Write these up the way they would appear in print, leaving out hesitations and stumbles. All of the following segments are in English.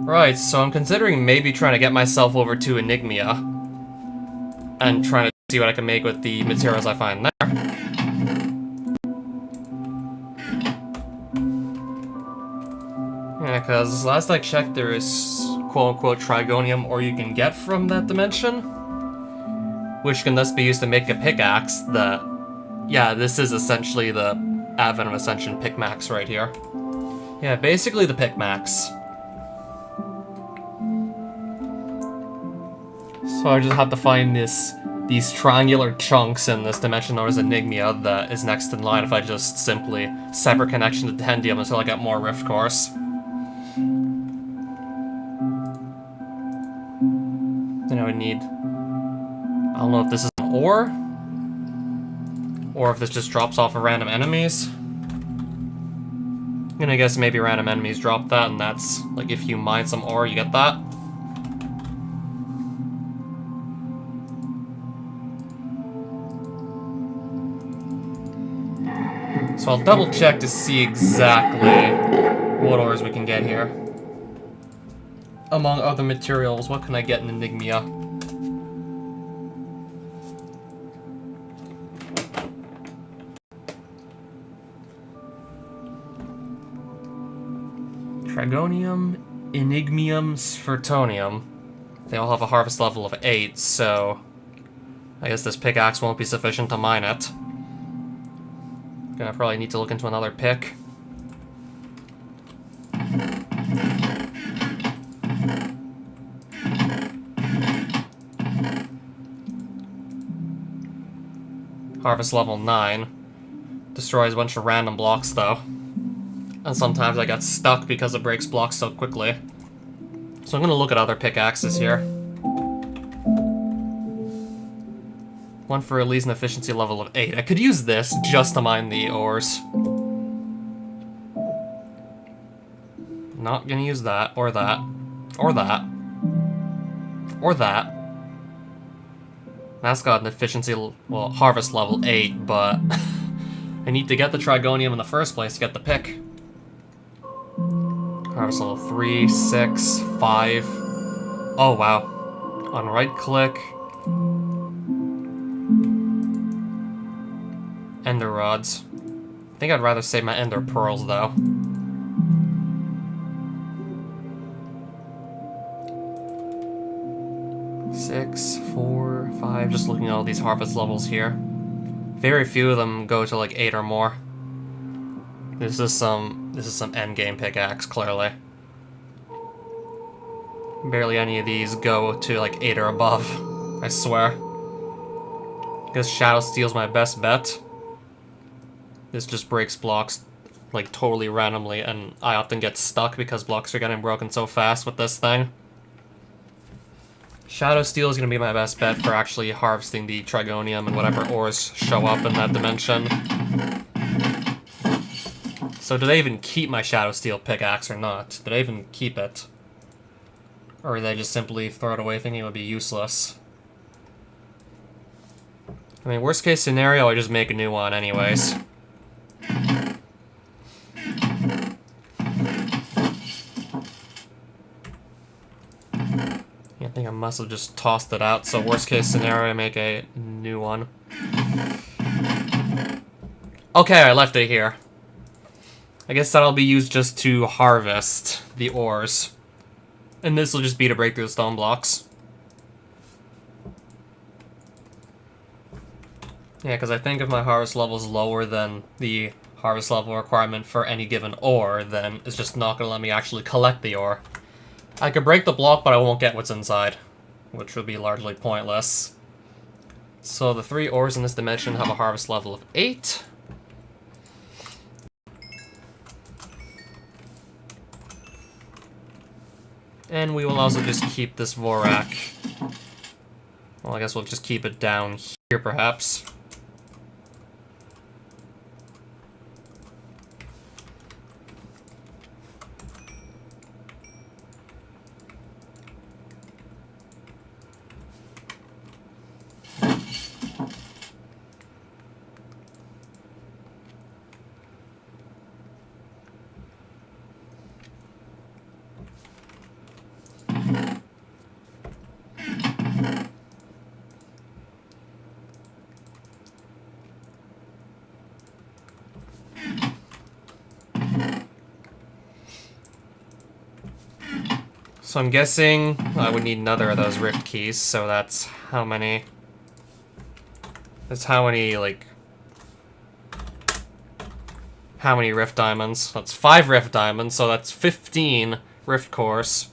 Right, so I'm considering maybe trying to get myself over to Enigmia and trying to see what I can make with the materials I find there. Yeah, because last I checked, there is quote-unquote Trigonium ore you can get from that dimension, which can thus be used to make a pickaxe that... Yeah, this is essentially the Advent of Ascension Picmax right here. Yeah, basically the Picmax. So I just have to find these triangular chunks in this dimension known as Enigmia that is next in line if I just simply sever connection to Tendium until I get more Rift Cores. Then I would need... I don't know if this is an ore, or if this just drops off of random enemies. I'm gonna guess maybe random enemies drop that, and that's, like, if you mine some ore, you get that. So I'll double check to see exactly what ores we can get here. Among other materials, what can I get in Enigmia? Trigonium, Enigmium, Sphyrtonium. They all have a harvest level of 8, so I guess this pickaxe won't be sufficient to mine it. Gonna probably need to look into another pick. Harvest level 9. Destroys a bunch of random blocks though. And sometimes I get stuck because it breaks blocks so quickly. So I'm gonna look at other pickaxes here. One for at least an efficiency level of 8. I could use this just to mine the ores. Not gonna use that, or that, or that, or that. That's got an efficiency, well, harvest level 8, but I need to get the Trigonium in the first place to get the pick. Harvest level 3, 6, 5. Oh, wow. On right click. Ender rods. I think I'd rather save my ender pearls, though. Six, 4, 5. Just looking at all these harvest levels here. Very few of them go to like 8 or more. This is some endgame pickaxe, clearly. Barely any of these go to like 8 or above, I swear. Guess Shadow Steel's my best bet. This just breaks blocks like totally randomly, and I often get stuck because blocks are getting broken so fast with this thing. Shadow Steel is going to be my best bet for actually harvesting the Trigonium and whatever ores show up in that dimension. So do they even keep my Shadow Steel pickaxe or not? Do they even keep it? Or do they just simply throw it away thinking it would be useless? I mean, worst case scenario, I just make a new one anyways. I think I must have just tossed it out, so worst case scenario, I make a new one. Okay, I left it here. I guess that'll be used just to harvest the ores. And this will just be to break through the stone blocks. Yeah, because I think if my harvest level is lower than the harvest level requirement for any given ore, then it's just not going to let me actually collect the ore. I could break the block, but I won't get what's inside, which would be largely pointless. So the 3 ores in this dimension have a harvest level of 8. And we will also just keep this Vorak. Well, I guess we'll just keep it down here, perhaps. So I'm guessing I would need another of those rift keys, so that's how many... That's how many, like... How many rift diamonds? That's 5 rift diamonds, so that's 15 rift cores.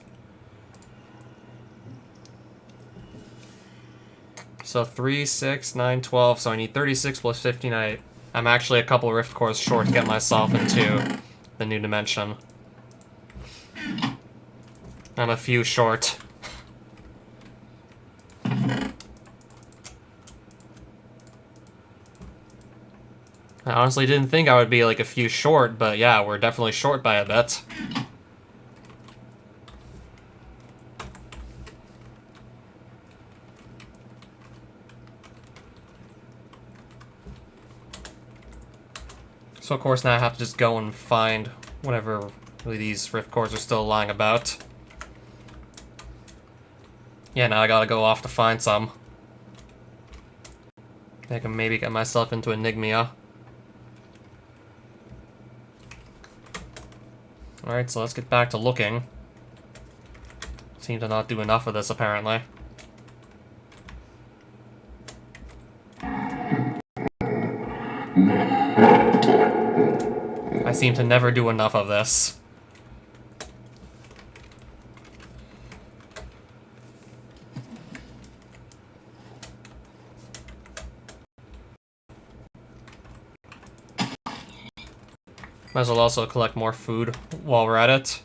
So 3, 6, 9, 12, so I need 36 plus 15. I'm actually a couple rift cores short to get myself into the new dimension. I'm a few short. I honestly didn't think I would be like a few short, but yeah, we're definitely short by a bit. So of course now I have to just go and find whatever these rift cores are still lying about. Yeah, now I gotta go off to find some. I can maybe get myself into Enigmia. Alright, so let's get back to looking. Seem to not do enough of this, apparently. I seem to never do enough of this. Might as well also collect more food while we're at it.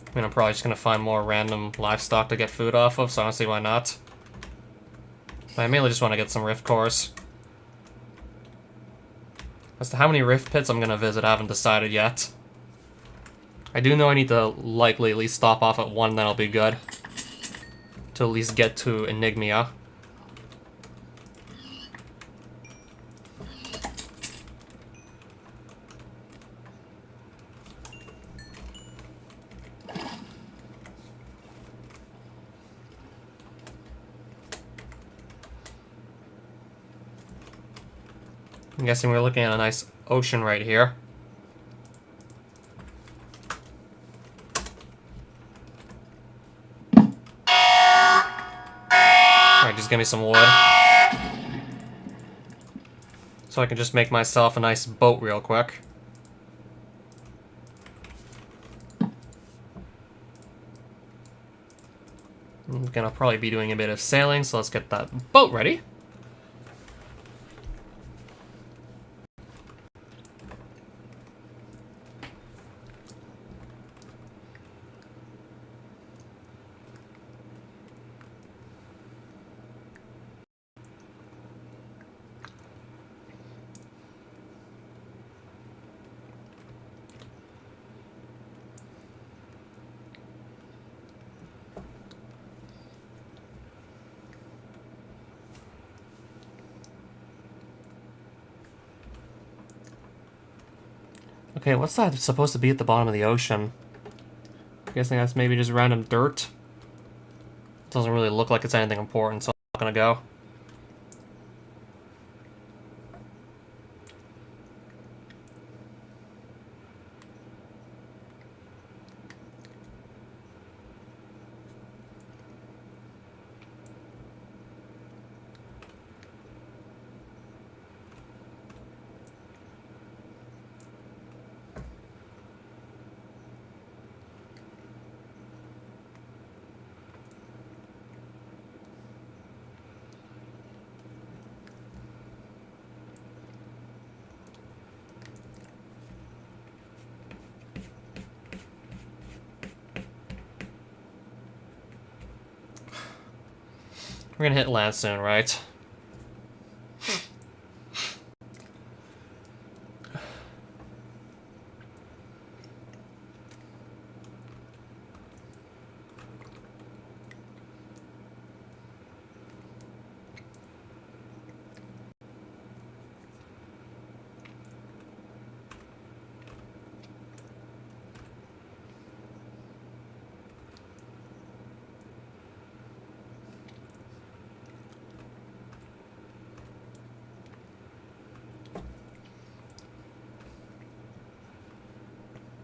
I mean, I'm probably just gonna find more random livestock to get food off of, so I don't see why not. But I mainly just want to get some rift cores. As to how many rift pits I'm gonna visit, I haven't decided yet. I do know I need to likely at least stop off at one, then I'll be good. To at least get to Enigmia. I'm guessing we're looking at a nice ocean right here. Alright, just give me some wood. So I can just make myself a nice boat real quick. I'm gonna probably be doing a bit of sailing, so let's get that boat ready. Okay, what's that supposed to be at the bottom of the ocean? I'm guessing that's maybe just random dirt. Doesn't really look like it's anything important, so I'm not gonna go. We're gonna hit land soon, right?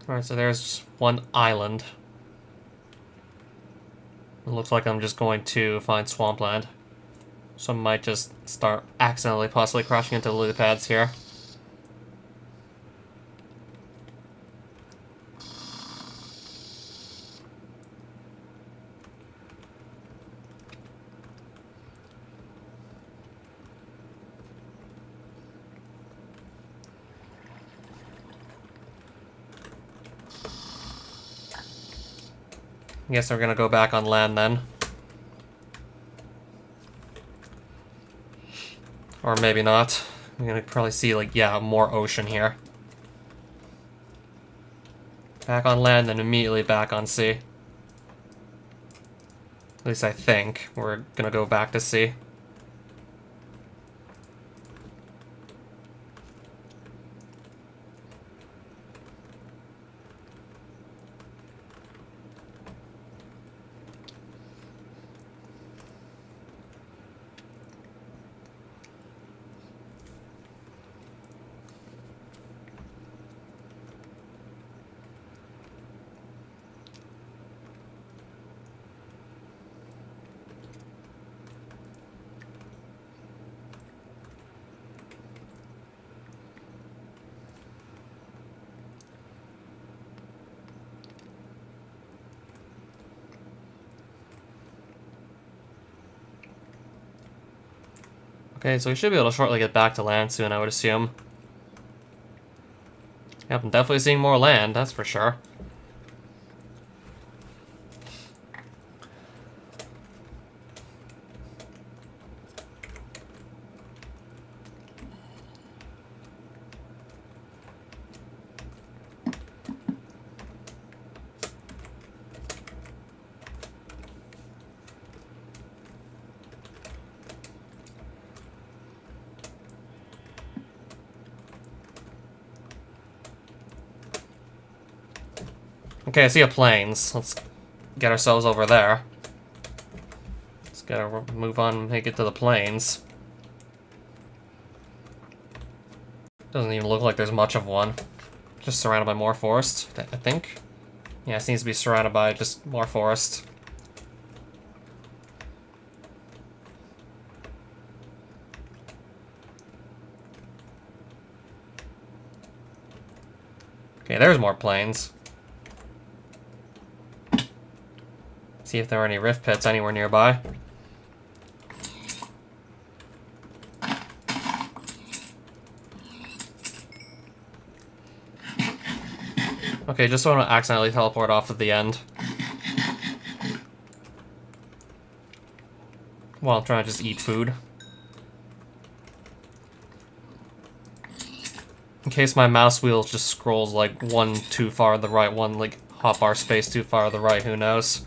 Alright, so there's one island. It looks like I'm just going to find swampland. So I might just start accidentally possibly crashing into the lily pads here. I guess we're gonna go back on land then. Or maybe not. You're gonna probably see, like, yeah, more ocean here. Back on land, then immediately back on sea. At least I think we're gonna go back to sea. Okay, so we should be able to shortly get back to land soon, I would assume. Yep, I'm definitely seeing more land, that's for sure. Okay, I see a plains. Let's get ourselves over there. Let's gotta move on and make it to the plains. Doesn't even look like there's much of one. Just surrounded by more forest, I think. Yeah, it seems to be surrounded by just more forest. Okay, there's more plains. See if there are any rift pits anywhere nearby. Okay, just so I don't accidentally teleport off at the end. While I'm trying to just eat food. In case my mouse wheel just scrolls like one too far to the right, one like hotbar space too far to the right, who knows?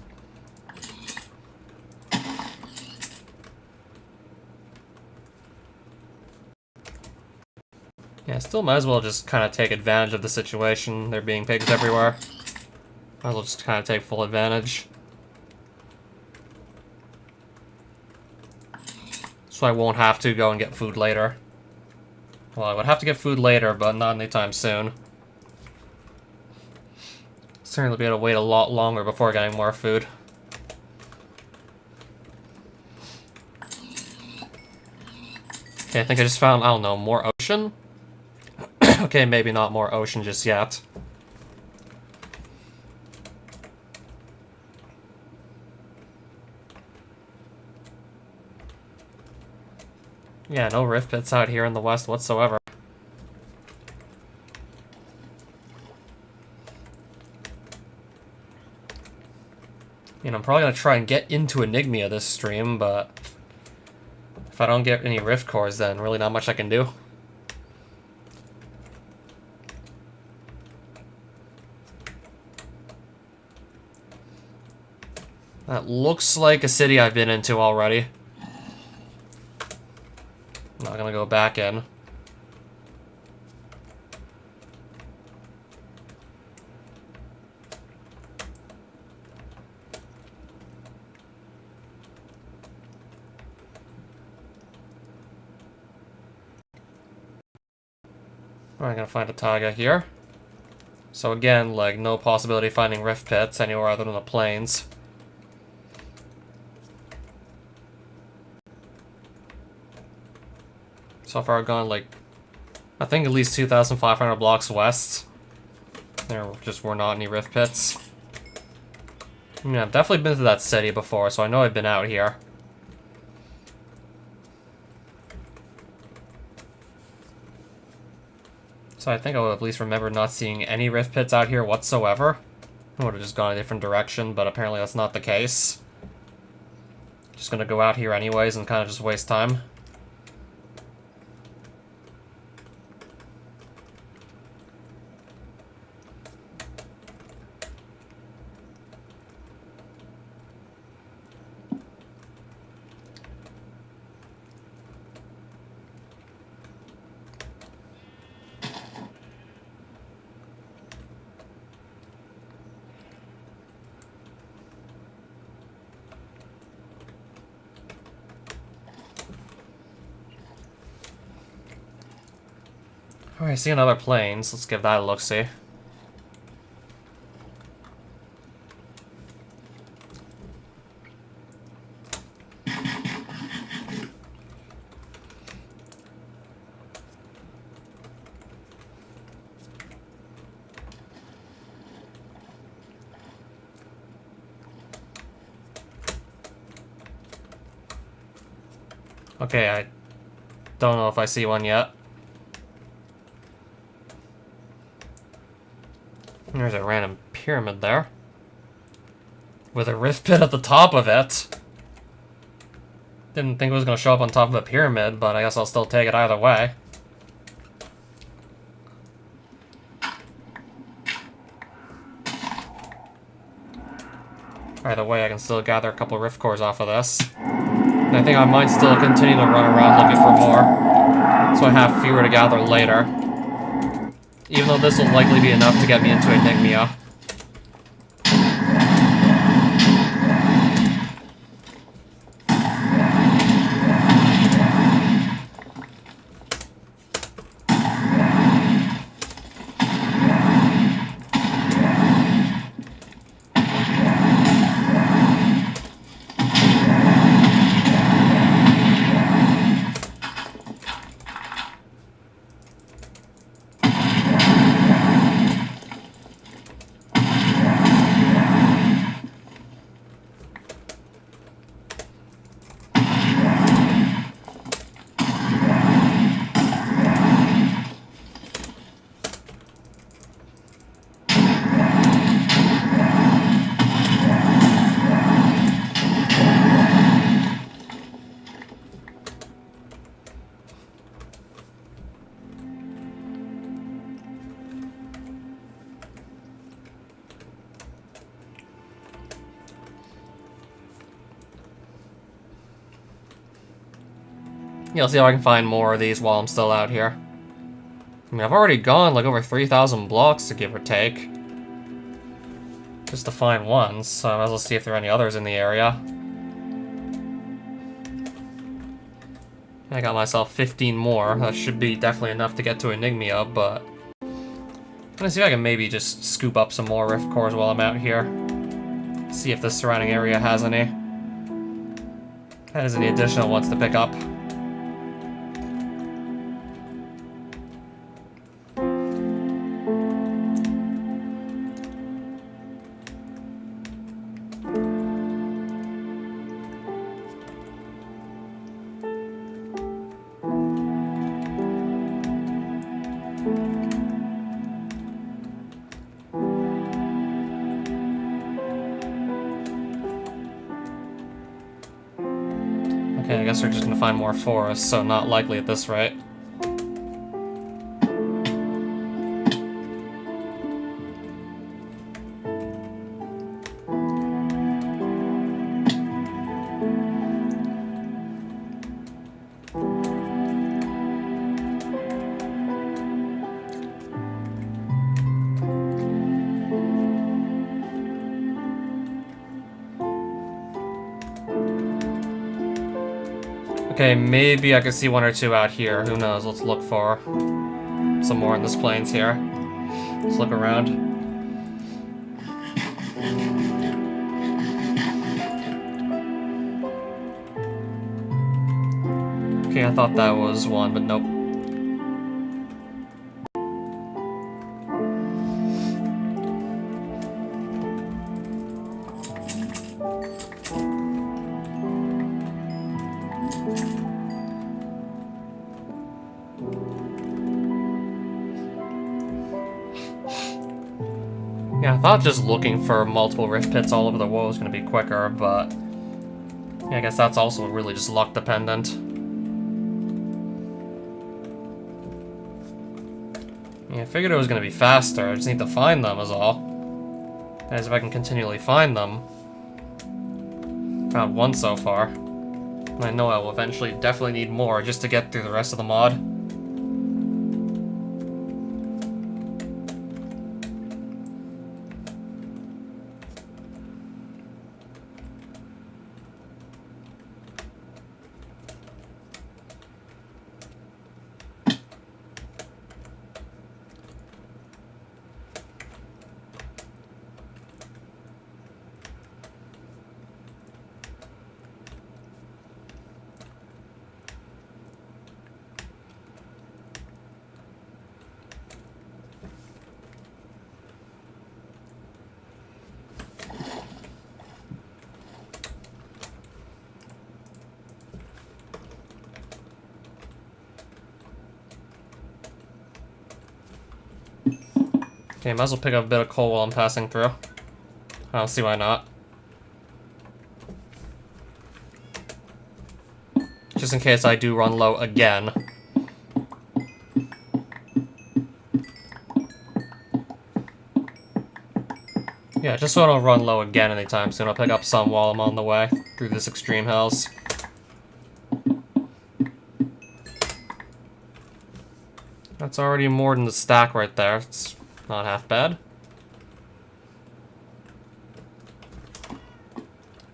Yeah, still might as well just kind of take advantage of the situation. There being pigs everywhere. Might as well just kind of take full advantage. So I won't have to go and get food later. Well, I would have to get food later, but not anytime soon. Certainly be able to wait a lot longer before getting more food. Okay, I think I just found, I don't know, more ocean? Okay, maybe not more ocean just yet. Yeah, no rift pits out here in the west whatsoever. You know, I'm probably gonna try and get into Enigmia this stream, but if I don't get any rift cores, then really not much I can do. That looks like a city I've been into already. I'm not gonna go back in. I'm gonna find a taiga here. So again, like, no possibility of finding rift pits anywhere other than the plains. So far I've gone like, I think at least 2,500 blocks west. There just were not any rift pits. Yeah, I've definitely been to that city before, so I know I've been out here. So I think I would at least remember not seeing any rift pits out here whatsoever. I would have just gone a different direction, but apparently that's not the case. Just gonna go out here anyways and kind of just waste time. Alright, I see another planes. Let's give that a look-see. Okay, I don't know if I see one yet. There's a random pyramid there. With a rift pit at the top of it. Didn't think it was going to show up on top of a pyramid, but I guess I'll still take it either way. Either way, I can still gather a couple rift cores off of this. And I think I might still continue to run around looking for more, so I have fewer to gather later. Even though this will likely be enough to get me into Enigmia. Yeah, I'll see if I can find more of these while I'm still out here. I mean, I've already gone like over 3,000 blocks to give or take. Just to find one, so I might as well see if there are any others in the area. I got myself 15 more. That should be definitely enough to get to Enigmia, but I'm gonna see if I can maybe just scoop up some more rift cores while I'm out here. See if the surrounding area has any. Has any additional ones to pick up. Okay, I guess we're just gonna find more forests, so not likely at this rate. Okay, maybe I can see one or two out here. Who knows? Let's look for some more in this plains here. Let's look around. Okay, Okay, I thought that was one, but nope. Yeah, I thought just looking for multiple rift pits all over the world was going to be quicker, but yeah, I guess that's also really just luck dependent. Yeah, I figured it was going to be faster. I just need to find them is all. As if I can continually find them. Found one so far. And I know I will eventually definitely need more just to get through the rest of the mod. Okay, might as well pick up a bit of coal while I'm passing through. I don't see why not. Just in case I do run low again. Yeah, just so I don't run low again anytime soon. I'll pick up some while I'm on the way through this extreme hills. That's already more than the stack right there. It's not half bad.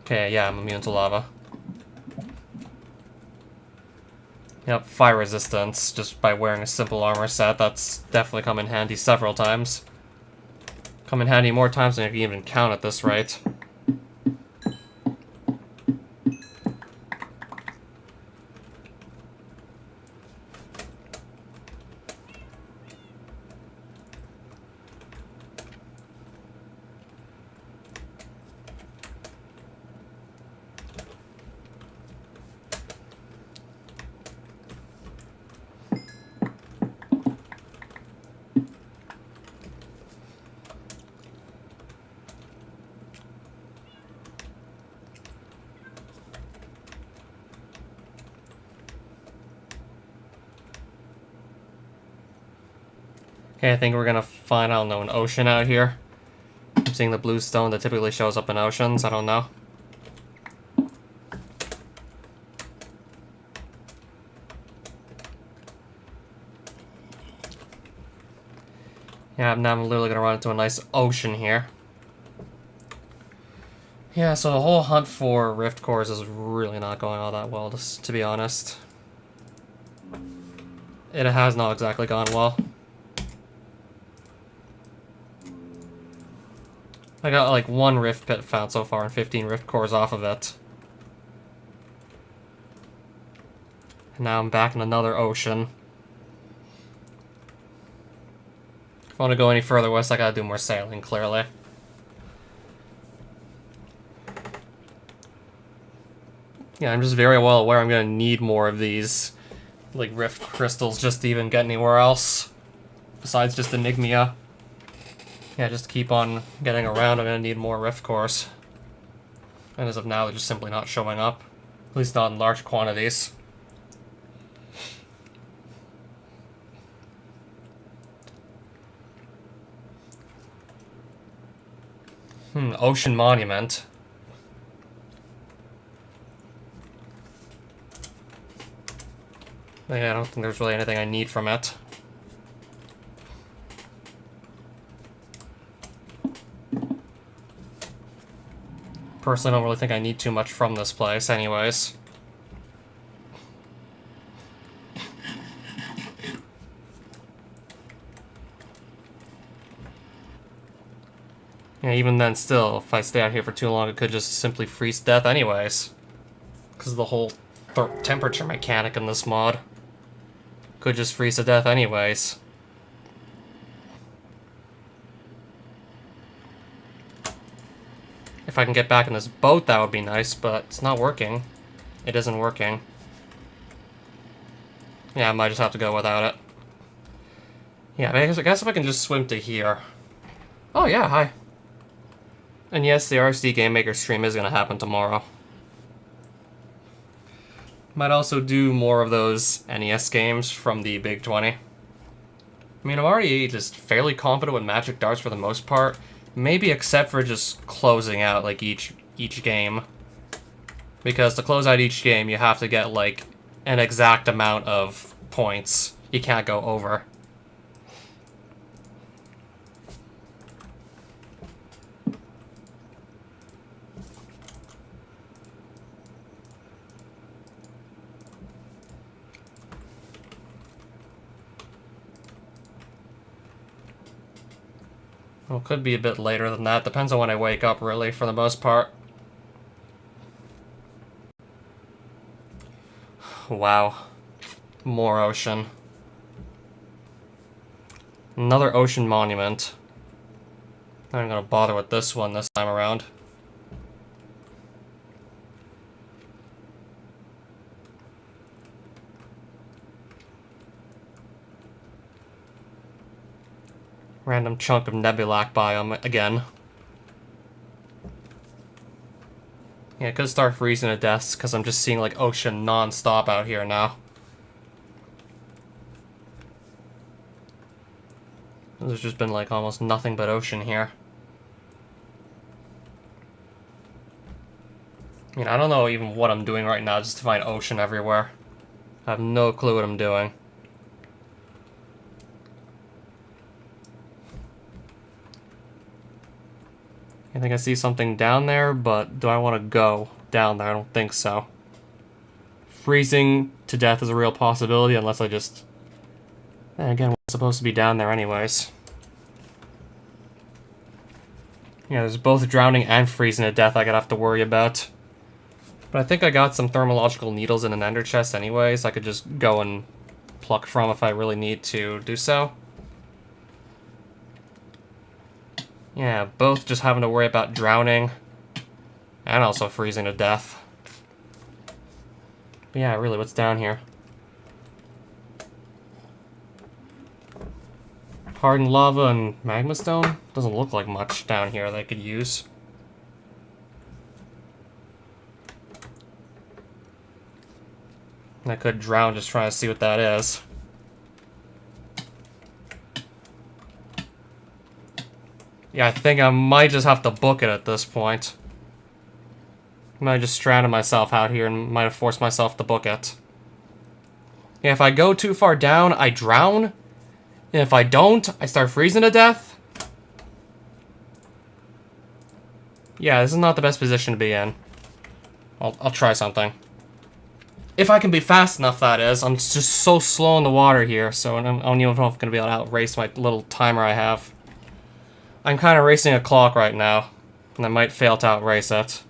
Okay, yeah, I'm immune to lava. Yep, fire resistance, just by wearing a simple armor set. That's definitely come in handy several times. Come in handy more times than you can even count at this rate. Okay, I think we're gonna find, I don't know, an ocean out here. I'm seeing the blue stone that typically shows up in oceans, I don't know. Yeah, now I'm literally gonna run into a nice ocean here. Yeah, so the whole hunt for rift cores is really not going all that well, just to be honest. It has not exactly gone well. I got like one rift pit found so far and 15 rift cores off of it. And now I'm back in another ocean. If I want to go any further west, I gotta do more sailing, clearly. Yeah, I'm just very well aware I'm gonna need more of these, like, rift crystals just to even get anywhere else. Besides just Enigmia. Yeah, just to keep on getting around, I'm gonna need more rift cores. And as of now, they're just simply not showing up. At least not in large quantities. Ocean Monument. Yeah, I don't think there's really anything I need from it. Personally, I don't really think I need too much from this place anyways. Yeah, even then still, if I stay out here for too long, it could just simply freeze to death anyways. Because of the whole temperature mechanic in this mod. Could just freeze to death anyways. If I can get back in this boat, that would be nice, but it's not working. It isn't working. Yeah, I might just have to go without it. Yeah, I guess if I can just swim to here. Oh yeah, hi. And yes, the RSD Game Maker stream is going to happen tomorrow. Might also do more of those NES games from the Big 20. I mean, I'm already just fairly confident with Magic Darts for the most part. Maybe except for just closing out, like, each game. Because to close out each game, you have to get, like, an exact amount of points. You can't go over. Well, it could be a bit later than that. Depends on when I wake up, really, for the most part. Wow. More ocean. Another ocean monument. I'm not gonna bother with this one this time around. Random chunk of Nebulac biome again. Yeah, it could start freezing to death because I'm just seeing like ocean non-stop out here now. There's just been like almost nothing but ocean here. I mean, I don't know even what I'm doing right now just to find ocean everywhere. I have no clue what I'm doing. I think I see something down there, but do I want to go down there? I don't think so. Freezing to death is a real possibility unless I just... And again, we're supposed to be down there anyways. Yeah, there's both drowning and freezing to death I could have to worry about. But I think I got some thermological needles in an ender chest anyways. I could just go and pluck from if I really need to do so. Yeah, both just having to worry about drowning and also freezing to death. But yeah, really, what's down here? Hardened lava and magma stone? Doesn't look like much down here that I could use. I could drown just trying to see what that is. Yeah, I think I might just have to book it at this point. I might have just stranded myself out here and might have forced myself to book it. Yeah, if I go too far down, I drown. And if I don't, I start freezing to death. Yeah, this is not the best position to be in. I'll try something. If I can be fast enough, that is. I'm just so slow in the water here, so I don't even know if I'm going to be able to outrace my little timer I have. I'm kind of racing a clock right now, and I might fail to outrace it.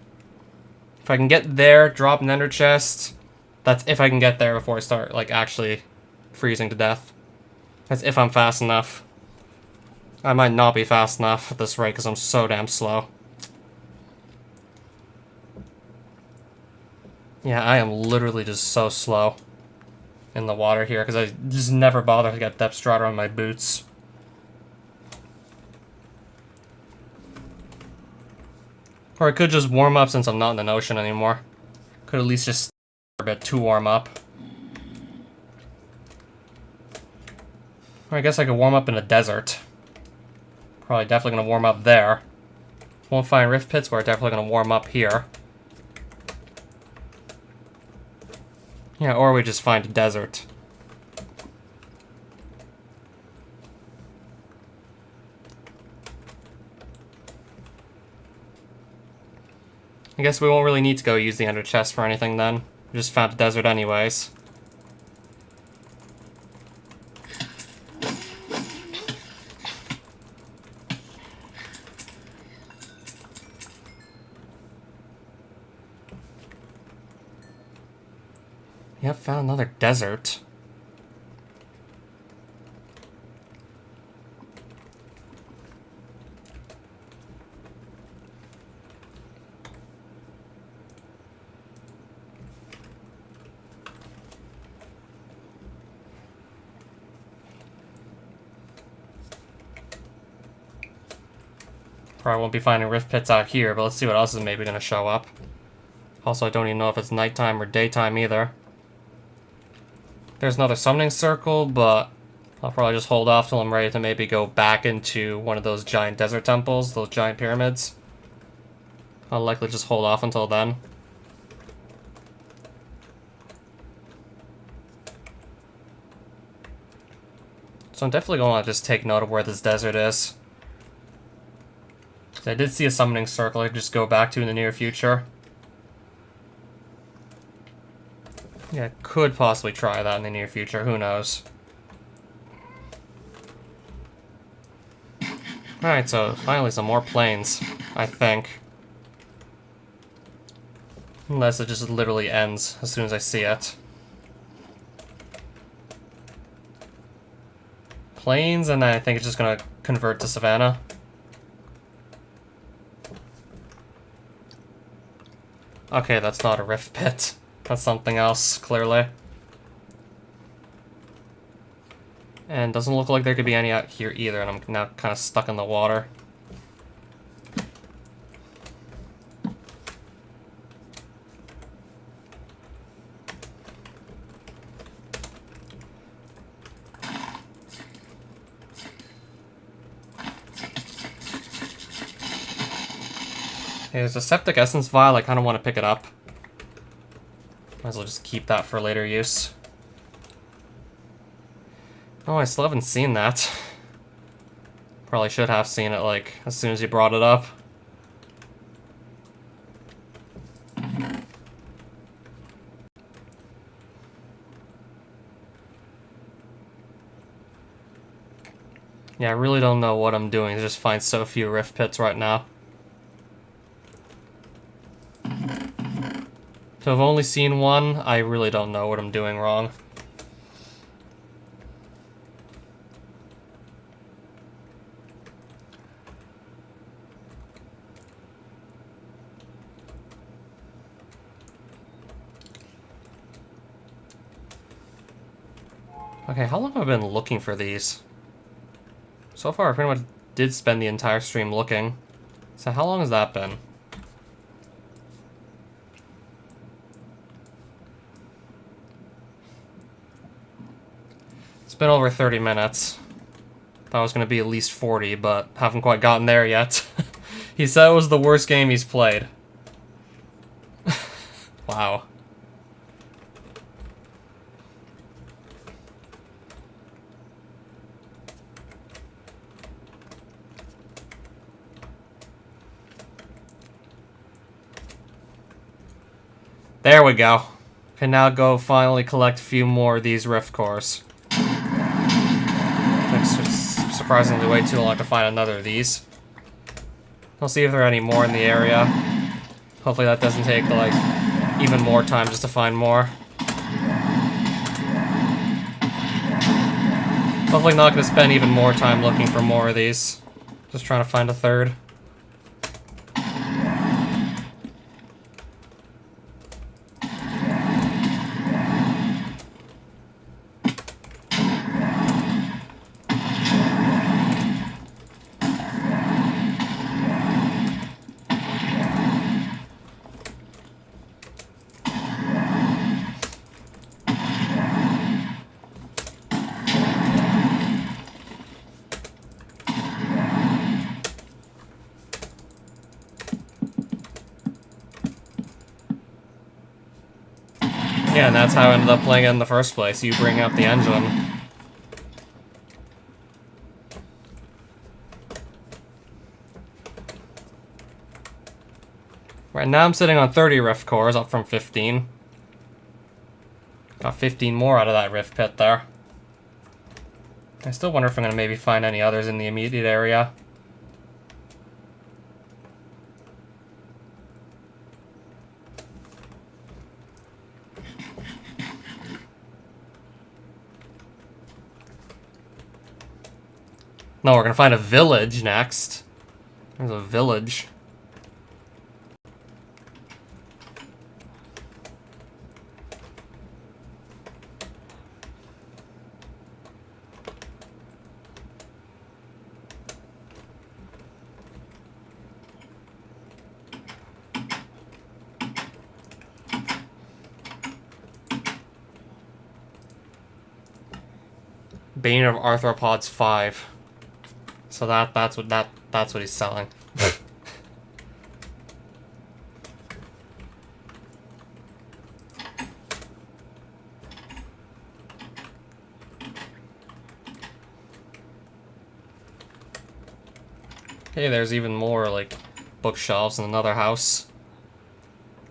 If I can get there, drop an ender chest, that's if I can get there before I start, like, actually freezing to death. That's if I'm fast enough. I might not be fast enough at this rate because I'm so damn slow. Yeah, I am literally just so slow in the water here because I just never bother to get depth strider on my boots. Or I could just warm up since I'm not in the ocean anymore. Could at least just stay for a bit to warm up. Or I guess I could warm up in a desert. Probably definitely going to warm up there. Won't find rift pits, but we're definitely going to warm up here. Yeah, or we just find a desert. I guess we won't really need to go use the ender chest for anything then. We just found a desert anyways. Yep, found another desert. Probably won't be finding rift pits out here, but let's see what else is maybe going to show up. Also, I don't even know if it's nighttime or daytime either. There's another summoning circle, but I'll probably just hold off till I'm ready to maybe go back into one of those giant desert temples, those giant pyramids. I'll likely just hold off until then. So I'm definitely going to just take note of where this desert is. I did see a summoning circle I could just go back to in the near future. Yeah, could possibly try that in the near future, who knows. Alright, so finally some more planes, I think. Unless it just literally ends as soon as I see it. Plains, and then I think it's just gonna convert to Savannah. Okay, that's not a rift pit. That's something else, clearly. And doesn't look like there could be any out here either, and I'm now kind of stuck in the water. There's a septic essence vial, I kind of want to pick it up. Might as well just keep that for later use. Oh, I still haven't seen that. Probably should have seen it, like, as soon as you brought it up. Yeah, I really don't know what I'm doing to just find so few rift pits right now. So I've only seen one, I really don't know what I'm doing wrong. Okay, how long have I been looking for these? So far, I pretty much did spend the entire stream looking. So how long has that been? It's been over 30 minutes. Thought it was going to be at least 40, but haven't quite gotten there yet. He said it was the worst game he's played. Wow. There we go. Can now go finally collect a few more of these rift cores. Took surprisingly way too long to find another of these. I'll see if there are any more in the area. Hopefully that doesn't take, like, even more time just to find more. Hopefully not going to spend even more time looking for more of these. Just trying to find a third. Yeah, and that's how I ended up playing it in the first place. You bring up the engine. Right now I'm sitting on 30 rift cores, up from 15. Got 15 more out of that rift pit there. I still wonder if I'm going to maybe find any others in the immediate area. No, we're gonna find a village next. There's a village. Bane of Arthropods 5. So that's what he's selling. Hey, there's even more like bookshelves in another house.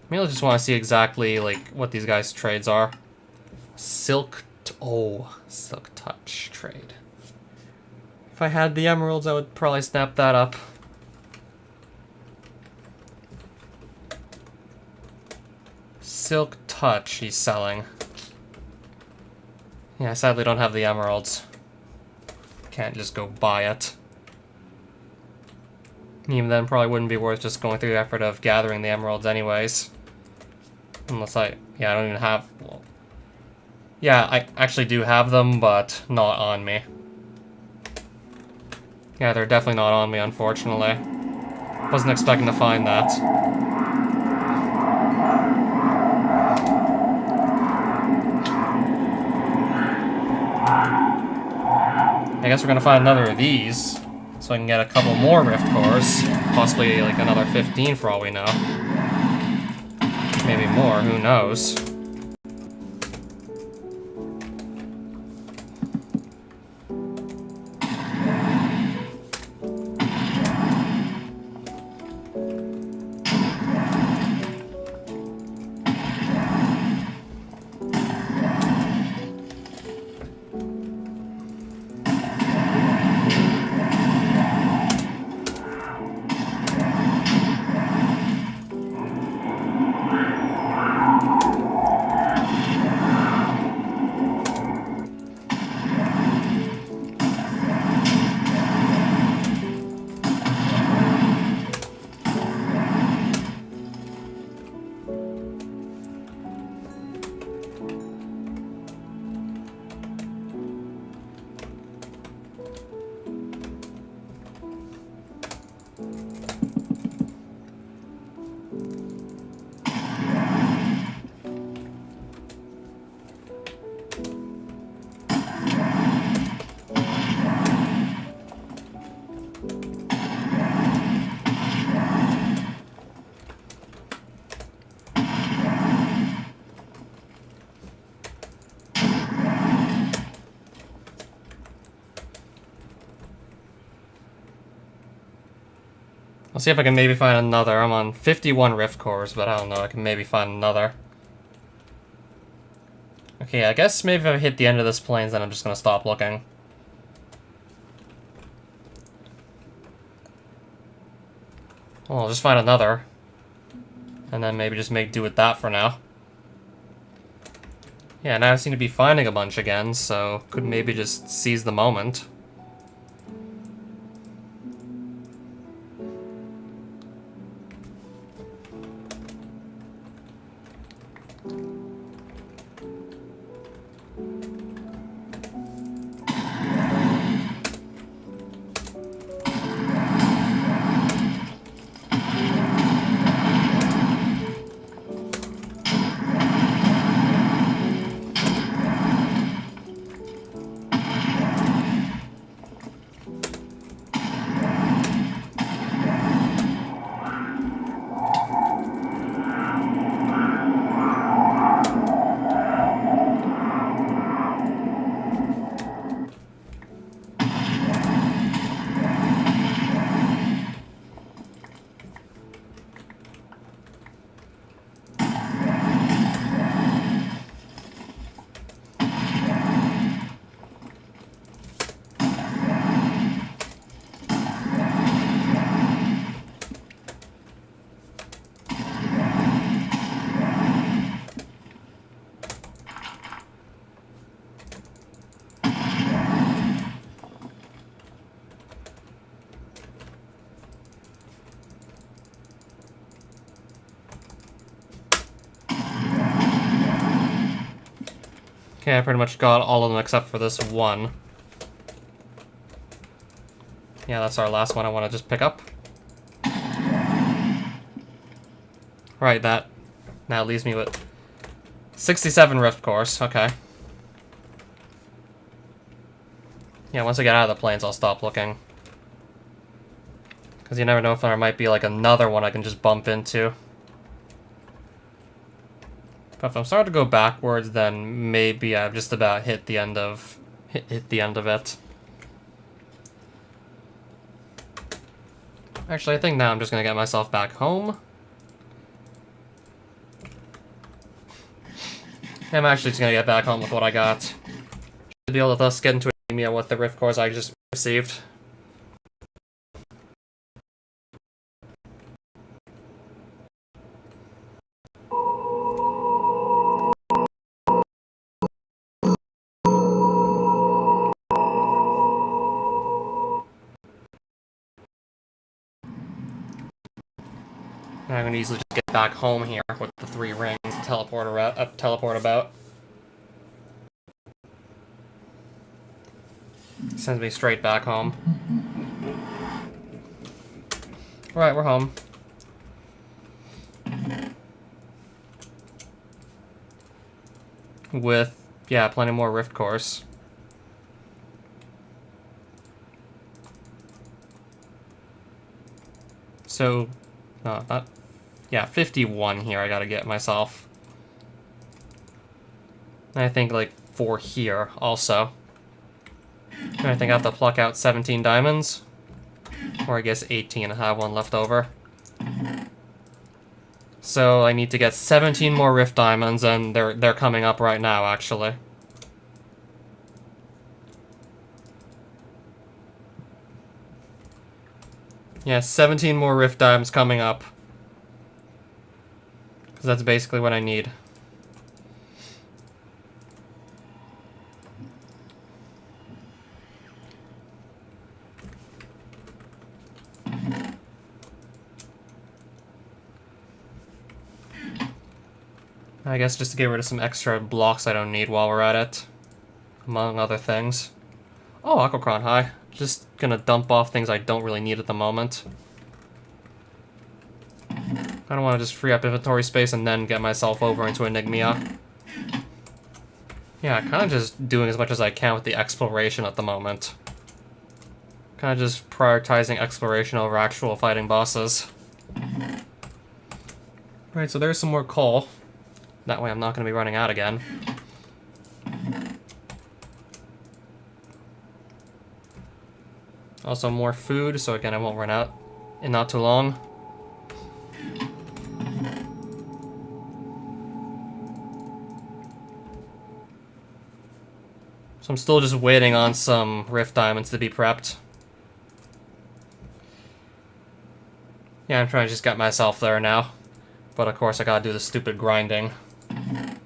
Maybe I just want to see exactly like what these guys' trades are. Silk Touch trade. If I had the emeralds, I would probably snap that up. Silk Touch he's selling. Yeah, I sadly don't have the emeralds. Can't just go buy it. Even then, probably wouldn't be worth just going through the effort of gathering the emeralds anyways. Unless I don't even have... Well, yeah, I actually do have them, but not on me. Yeah, they're definitely not on me, unfortunately. Wasn't expecting to find that. I guess we're gonna find another of these, so I can get a couple more rift cores. Possibly like another 15 for all we know. Maybe more, who knows. I'll see if I can maybe find another. I'm on 51 rift cores, but I don't know. I can maybe find another. Okay, I guess maybe if I hit the end of this plains, then I'm just gonna stop looking. Well, I'll just find another. And then maybe just make do with that for now. Yeah, now I seem to be finding a bunch again, so could maybe just seize the moment. Okay, I pretty much got all of them except for this one. Yeah, that's our last one I want to just pick up. Right, that now leaves me with 67 Rift Cores. Okay. Yeah, once I get out of the plains, I'll stop looking. Because you never know if there might be, like, another one I can just bump into. But if I'm starting to go backwards, then maybe I've just about hit the end of... hit the end of it. Actually, I think now I'm just gonna get myself back home. I'm actually just gonna get back home with what I got. Should be able to thus get into anemia with the Rift Cores I just received. And I'm gonna easily just get back home here with the 3 rings, teleport about. Sends me straight back home. Right, we're home. With, yeah, plenty more Rift Cores. So, no, not... Yeah, 51 here I gotta get myself. And I think, like, 4 here, also. And I think I have to pluck out 17 diamonds. Or I guess 18, I have one left over. So I need to get 17 more Rift Diamonds, and they're coming up right now, actually. Yeah, 17 more Rift Diamonds coming up. Because that's basically what I need. I guess just to get rid of some extra blocks I don't need while we're at it. Among other things. Oh, Aquacron, hi. Just gonna dump off things I don't really need at the moment. I don't want to just free up inventory space and then get myself over into Enigmia. Yeah, kind of just doing as much as I can with the exploration at the moment. Kind of just prioritizing exploration over actual fighting bosses. Right, so there's some more coal. That way I'm not going to be running out again. Also more food, so again I won't run out in not too long. So I'm still just waiting on some Rift Diamonds to be prepped. Yeah, I'm trying to just get myself there now. But of course I gotta do the stupid grinding. Of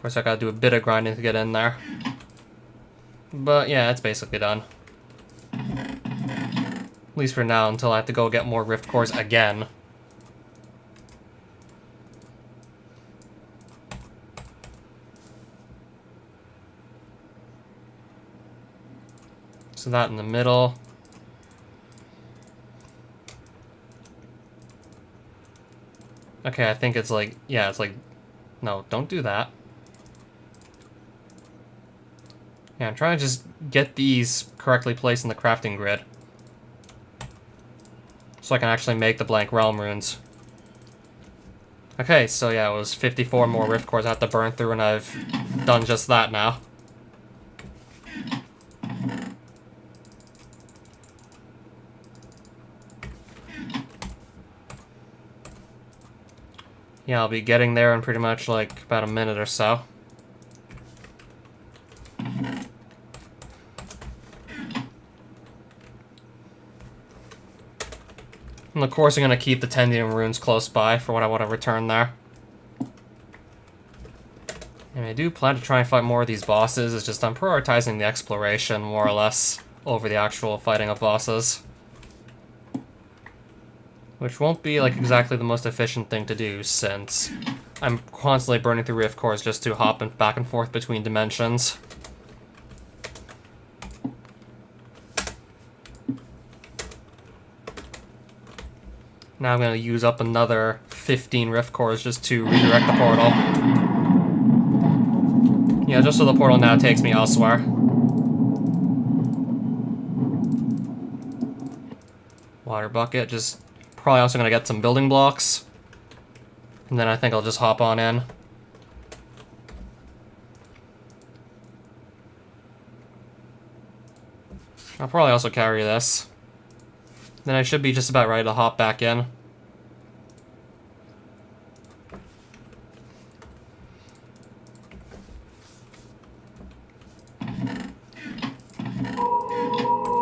course I gotta do a bit of grinding to get in there. But yeah, it's basically done. At least for now, until I have to go get more Rift Cores again. So that in the middle. Okay, I think it's like, yeah, it's like, no, don't do that. Yeah, I'm trying to just get these correctly placed in the crafting grid. So I can actually make the blank realm runes. Okay, so yeah, it was 54 more Rift Cores I have to burn through, and I've done just that now. Yeah, I'll be getting there in pretty much like about a minute or so. And of course I'm going to keep the Tendium runes close by for when I want to return there. And I do plan to try and fight more of these bosses, it's just I'm prioritizing the exploration more or less over the actual fighting of bosses. Which won't be like exactly the most efficient thing to do, since I'm constantly burning through rift cores just to hop back and forth between dimensions. Now I'm going to use up another 15 rift cores just to redirect the portal. Yeah, just so the portal now takes me elsewhere. Water bucket, just probably also going to get some building blocks. And then I think I'll just hop on in. I'll probably also carry this. Then I should be just about ready to hop back in.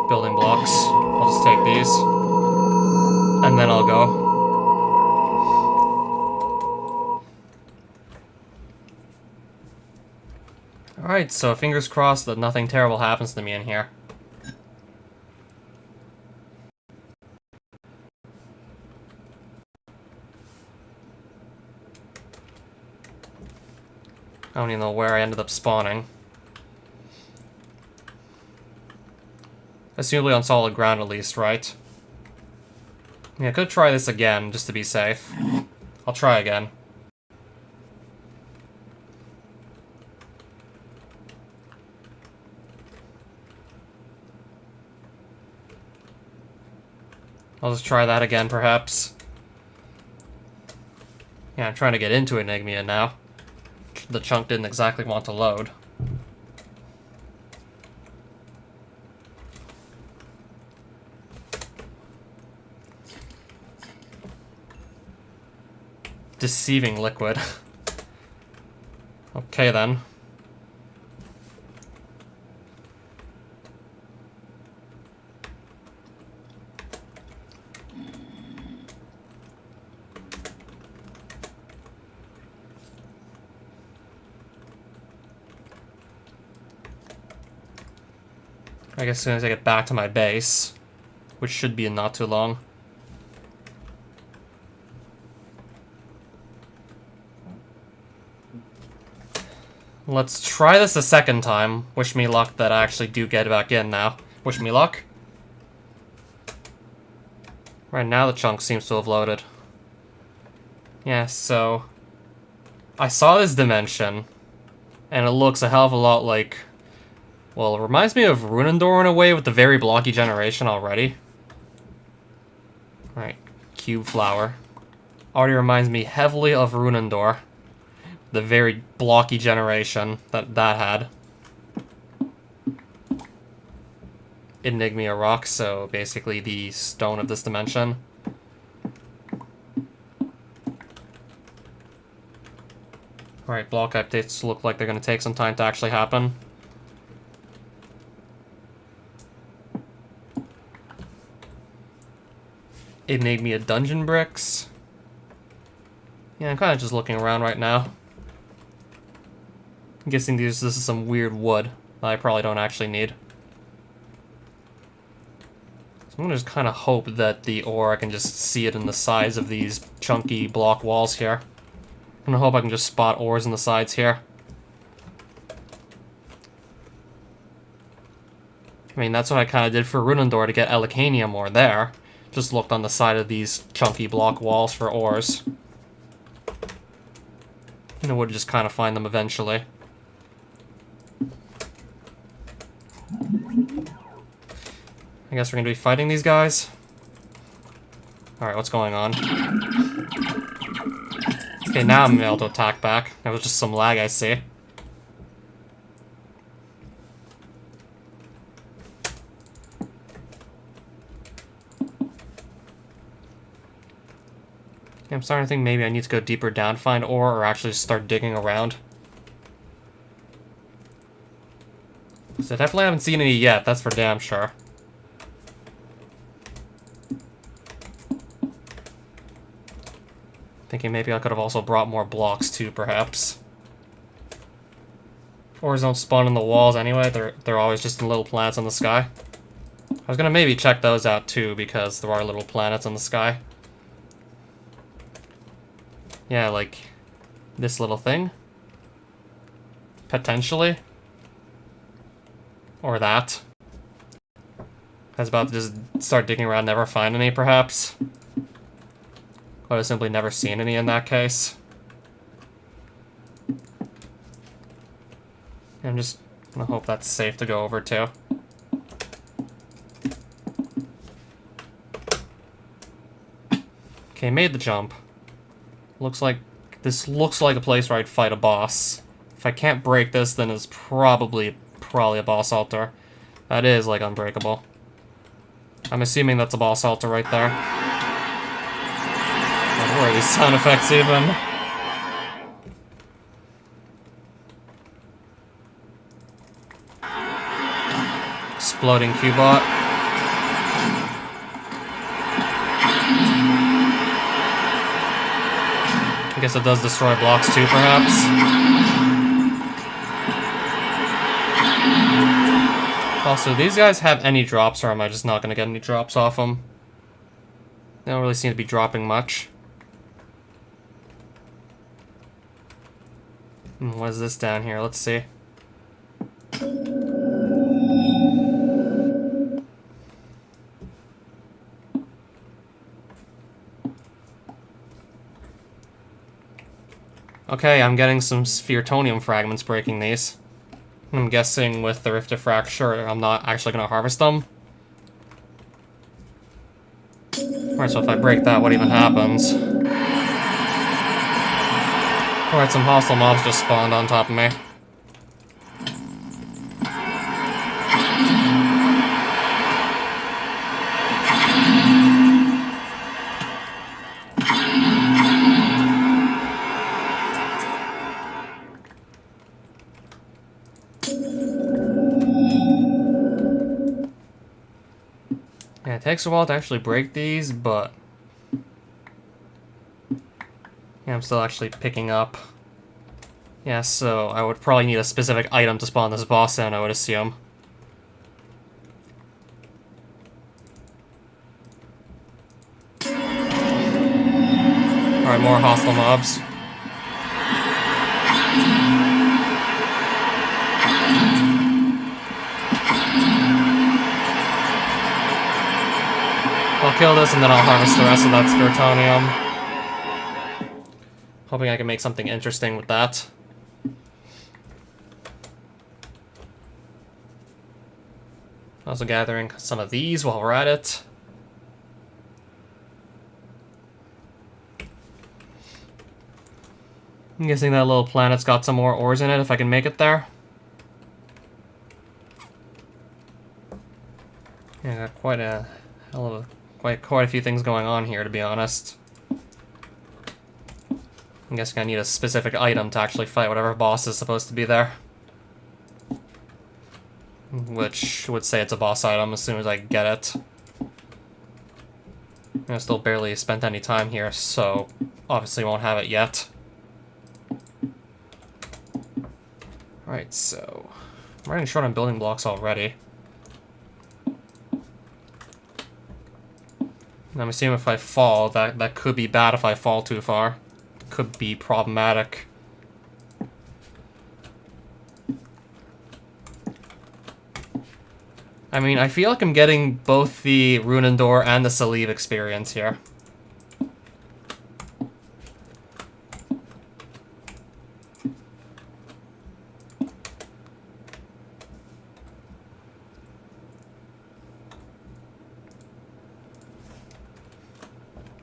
Building blocks. I'll just take these. And then I'll go. Alright, so fingers crossed that nothing terrible happens to me in here. I don't even know where I ended up spawning. Assumably on solid ground at least, right? Yeah, I could try this again, just to be safe. I'll try again. I'll just try that again, perhaps. Yeah, I'm trying to get into Enigmia now. The chunk didn't exactly want to load. Deceiving liquid. Okay then. I guess as soon as I get back to my base, which should be in not too long. Let's try this a second time. Wish me luck that I actually do get back in now. Wish me luck. Right now the chunk seems to have loaded. Yeah, so... I saw this dimension, and it looks a hell of a lot like... Well, it reminds me of Runendor in a way with the very blocky generation already. Right, cube flower. Already reminds me heavily of Runendor. The very blocky generation that had. Enigmia rock, so basically the stone of this dimension. Alright, block updates look like they're going to take some time to actually happen. Enigmia dungeon bricks. Yeah, I'm kind of just looking around right now. I'm guessing this is some weird wood that I probably don't actually need. So I'm gonna just kind of hope that the ore, I can just see it in the sides of these chunky block walls here. I'm gonna hope I can just spot ores in the sides here. I mean, that's what I kind of did for Runendor to get Elicanium ore there. Just looked on the side of these chunky block walls for ores. And I would just kind of find them eventually. I guess we're gonna be fighting these guys. Alright, what's going on? Okay, now I'm able to attack back. That was just some lag, I see. I'm starting to think maybe I need to go deeper down, find ore, or actually just start digging around. So I definitely haven't seen any yet, that's for damn sure. Thinking maybe I could have also brought more blocks too, perhaps. Ores don't spawn in the walls anyway, they're always just in little planets in the sky. I was gonna maybe check those out too, because there are little planets in the sky. Yeah, like, this little thing. Potentially. Or that. I was about to just start digging around, never find any, perhaps. Or I've simply never seen any in that case. I'm just gonna hope that's safe to go over to. Okay, made the jump. This looks like a place where I'd fight a boss. If I can't break this, then it's probably a boss altar. That is, like, unbreakable. I'm assuming that's a boss altar right there. What are these sound effects even? Exploding Cubot. I guess it does destroy blocks too, perhaps. Also, do these guys have any drops, or am I just not going to get any drops off them? They don't really seem to be dropping much. What is this down here? Let's see. Okay, I'm getting some spheritonium fragments breaking these. I'm guessing with the Rift of Fracture, I'm not actually going to harvest them. Alright, so if I break that, what even happens? Alright, some hostile mobs just spawned on top of me. Yeah, it takes a while to actually break these, but yeah, I'm still actually picking up. Yeah, so I would probably need a specific item to spawn this boss in, I would assume. Alright, more hostile mobs. I'll kill this and then I'll harvest the rest of that Spheritonium. Hoping I can make something interesting with that. Also gathering some of these while we're at it. I'm guessing that little planet's got some more ores in it if I can make it there. Yeah, got quite a hell of a quite a few things going on here, to be honest. I'm guessing I need a specific item to actually fight whatever boss is supposed to be there. Which would say it's a boss item as soon as I get it. I still barely spent any time here, so obviously won't have it yet. Alright, so I'm running short on building blocks already. I'm assuming if I fall, that could be bad if I fall too far. Could be problematic. I mean, I feel like I'm getting both the Runendor and the Salive experience here.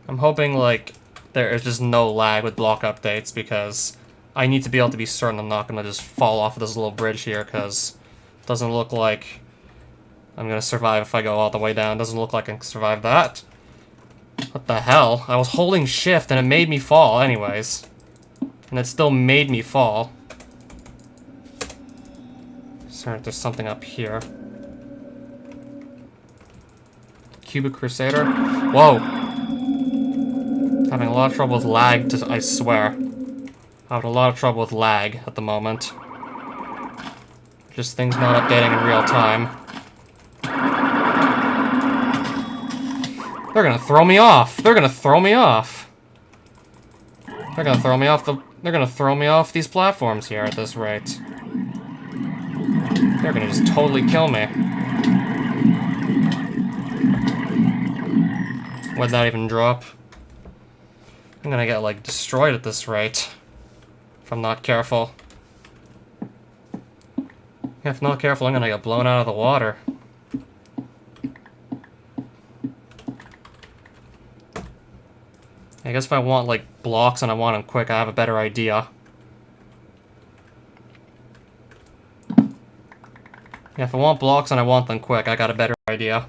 I'm hoping, like, there is just no lag with block updates, because I need to be able to be certain I'm not going to just fall off of this little bridge here, because it doesn't look like I'm going to survive if I go all the way down. It doesn't look like I can survive that. What the hell? I was holding shift and it made me fall anyways. And it still made me fall. Sorry, there's something up here. Cubic Crusader? Whoa! Having a lot of trouble with lag, I swear. Having a lot of trouble with lag at the moment. Just things not updating in real time. They're gonna throw me off! They're gonna throw me off! They're gonna throw me off the They're gonna throw me off these platforms here at this rate. They're gonna just totally kill me. Would that even drop? I'm gonna get, like, destroyed at this rate. If I'm not careful. If not careful, I'm gonna get blown out of the water. I guess if I want, like, blocks and I want them quick, I have a better idea. Yeah, if I want blocks and I want them quick, I got a better idea.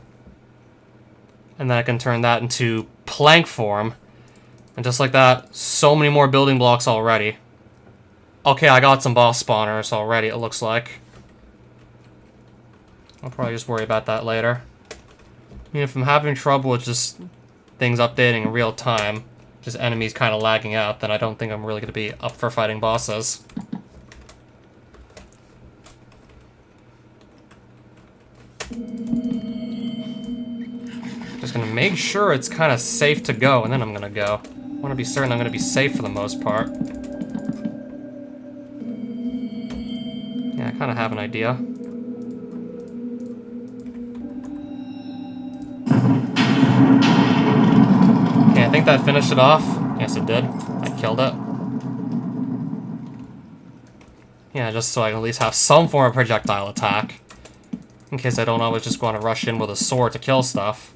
And then I can turn that into plank form. And just like that, so many more building blocks already. Okay, I got some boss spawners already, it looks like. I'll probably just worry about that later. I mean, if I'm having trouble with just things updating in real time, just enemies kind of lagging out, then I don't think I'm really going to be up for fighting bosses. Just going to make sure it's kind of safe to go, and then I'm going to go. I want to be certain I'm going to be safe for the most part. Yeah, I kind of have an idea. Okay, I think that finished it off. Yes, it did. I killed it. Yeah, just so I can at least have some form of projectile attack. In case I don't always just want to rush in with a sword to kill stuff.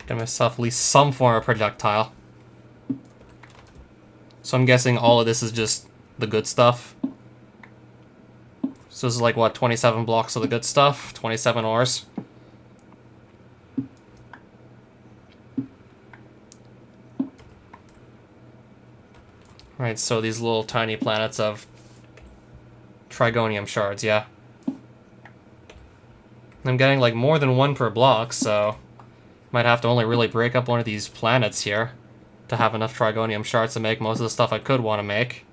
Get myself at least some form of projectile. So I'm guessing all of this is just the good stuff. So this is like, what, 27 blocks of the good stuff? 27 ores? Right, so these little tiny planets of Trigonium shards, yeah. I'm getting like more than one per block, so might have to only really break up one of these planets here to have enough Trigonium shards to make most of the stuff I could want to make.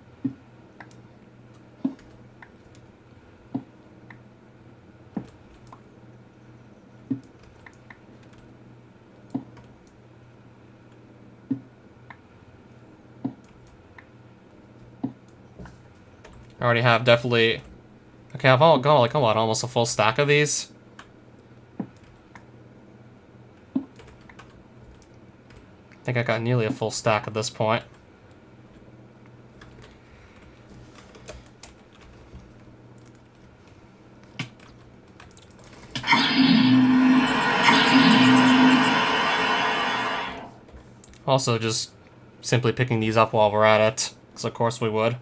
I already have definitely... Okay, I've all got like, what, almost a full stack of these? I think I got nearly a full stack at this point. Also, just simply picking these up while we're at it, because of course we would.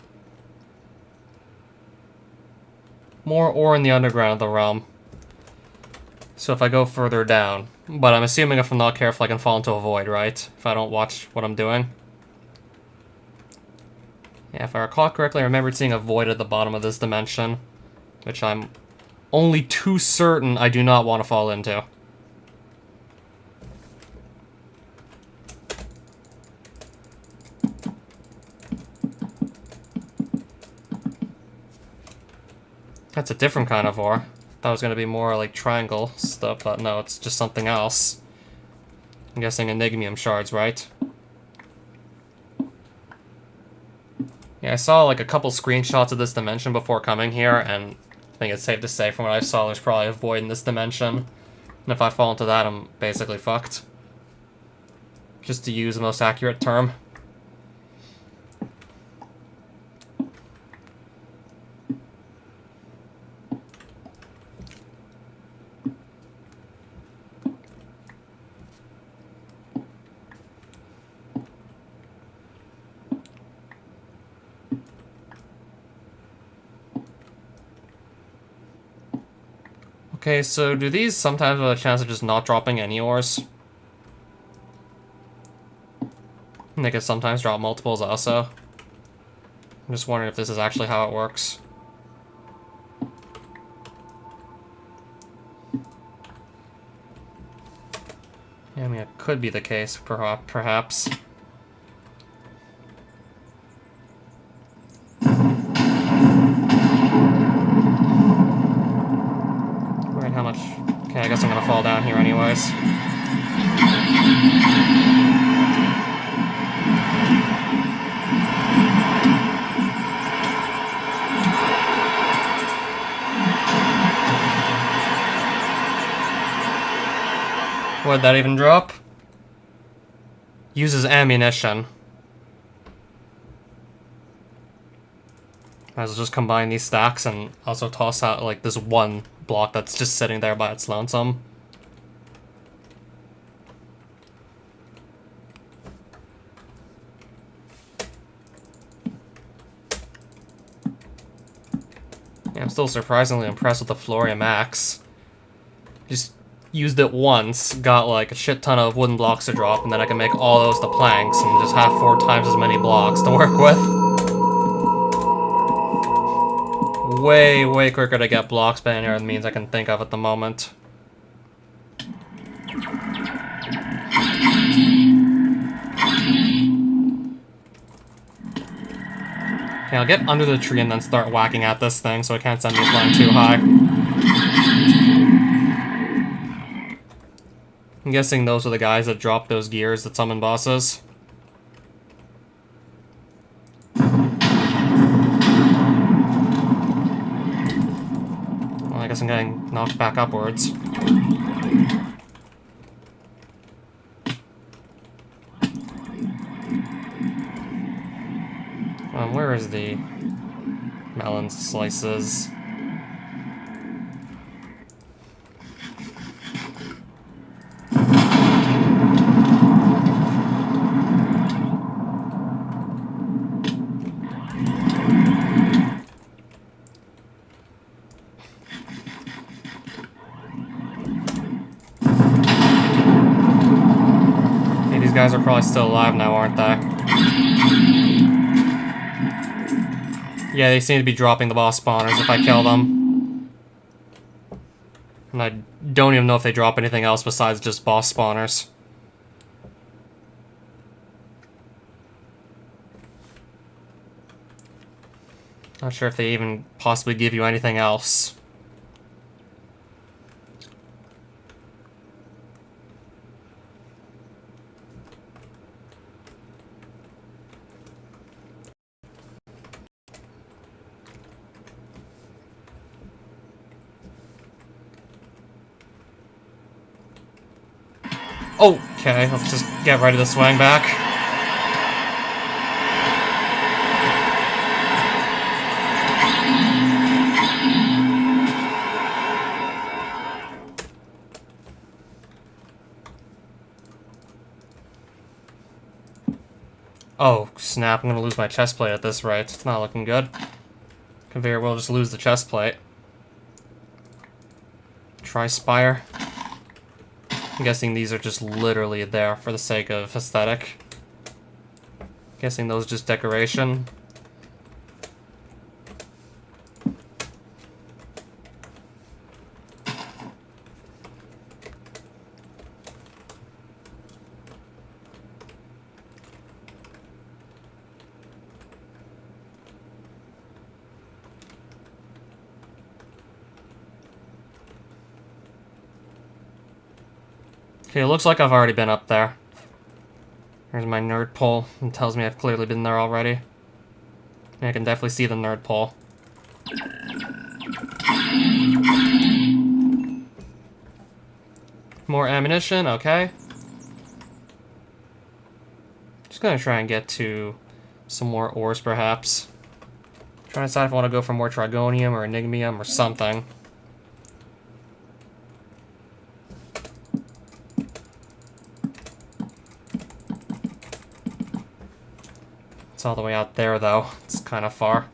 More ore in the underground of the realm. So if I go further down, but I'm assuming if I'm not careful I can fall into a void, right? If I don't watch what I'm doing. Yeah, if I recall correctly, I remembered seeing a void at the bottom of this dimension, which I'm only too certain I do not want to fall into. That's a different kind of ore. That was going to be more like triangle stuff, but no, it's just something else. I'm guessing enigmium shards, right? Yeah, I saw like a couple screenshots of this dimension before coming here, and I think it's safe to say from what I saw there's probably a void in this dimension. And if I fall into that, I'm basically fucked. Just to use the most accurate term. Okay, so do these sometimes have a chance of just not dropping any ores? And they can sometimes drop multiples also. I'm just wondering if this is actually how it works. Yeah, I mean, it could be the case, perhaps. How much? Okay, I guess I'm gonna fall down here anyways. What'd that even drop? Uses ammunition. Might as well just combine these stacks and also toss out like this one block that's just sitting there by its lonesome. Yeah, I'm still surprisingly impressed with the Florium Axe. Just used it once, got like a shit ton of wooden blocks to drop, and then I can make all those the planks and just have 4 times as many blocks to work with. Way, way quicker to get blocks by any other means I can think of at the moment. Okay, I'll get under the tree and then start whacking at this thing so it can't send me flying too high. I'm guessing those are the guys that drop those gears that summon bosses. Well, I guess I'm getting knocked back upwards. Where is the melon slices? Hey, these guys are probably still alive now, aren't they? Yeah, they seem to be dropping the boss spawners if I kill them. And I don't even know if they drop anything else besides just boss spawners. Not sure if they even possibly give you anything else. Okay, let's just get ready to swing back. Oh, snap, I'm gonna lose my chest plate at this rate. It's not looking good. Could very well just lose the chest plate. Try Spire. I'm guessing these are just literally there for the sake of aesthetic. Guessing those just decoration. Okay, it looks like I've already been up there. There's my nerd pole. It tells me I've clearly been there already. And I can definitely see the nerd pole. More ammunition, okay. Just gonna try and get to some more ores, perhaps. Trying to decide if I want to go for more Trigonium or Enigmium or something. It's all the way out there, though. It's kind of far.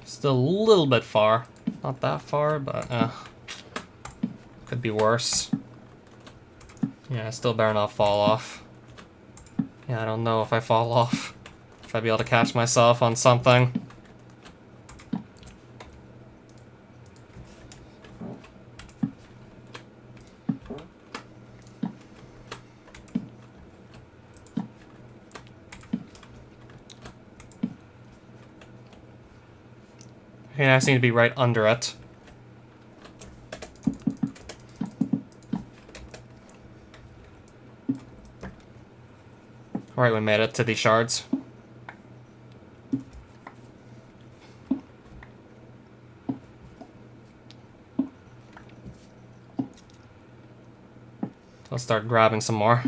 Still a little bit far. Not that far, but could be worse. Yeah, I still better not fall off. Yeah, I don't know if I fall off. If I'd be able to catch myself on something. Okay, I seem to be right under it. Alright, we made it to these shards. Let's start grabbing some more.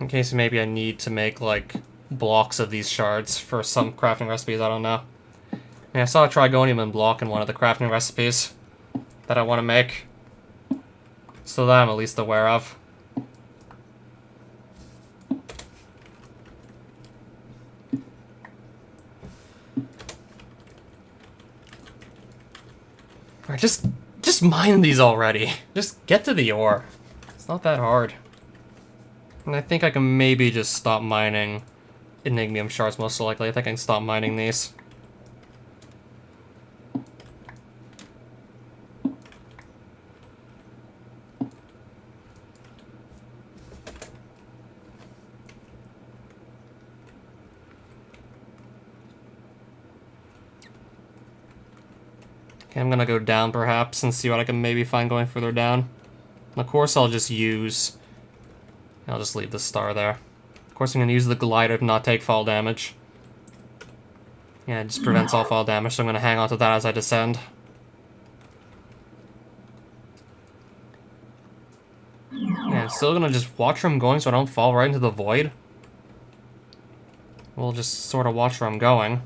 In case maybe I need to make, like, blocks of these shards for some crafting recipes, I don't know. I mean, I saw a Trigonium in block in one of the crafting recipes that I want to make. So that I'm at least aware of. Alright, just mine these already. Just get to the ore. It's not that hard. And I think I can maybe just stop mining Enigmium shards most likely. I think I can stop mining these. Okay, I'm gonna go down perhaps and see what I can maybe find going further down. And of course I'll just use... I'll just leave the star there. Of course I'm gonna use the glider to not take fall damage. Yeah, it just prevents all fall damage, so I'm gonna hang on to that as I descend. Yeah, I'm still gonna just watch where I'm going so I don't fall right into the void. We'll just sort of watch where I'm going.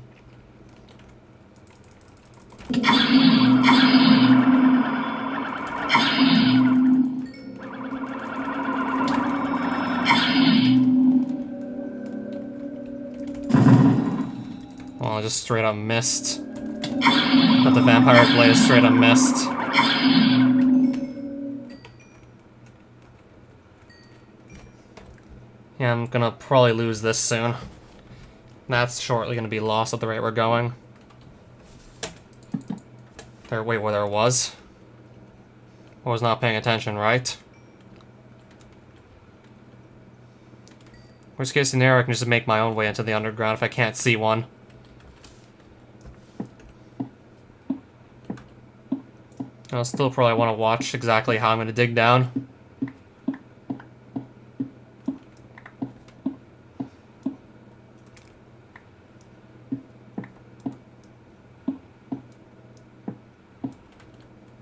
Well, I just straight up missed. But the Vampire Blade straight up missed. Yeah, I'm gonna probably lose this soon. That's shortly gonna be lost at the rate we're going. Wait, where there was? I was not paying attention, right? Worst case scenario, I can just make my own way into the underground if I can't see one. I'll still probably want to watch exactly how I'm going to dig down.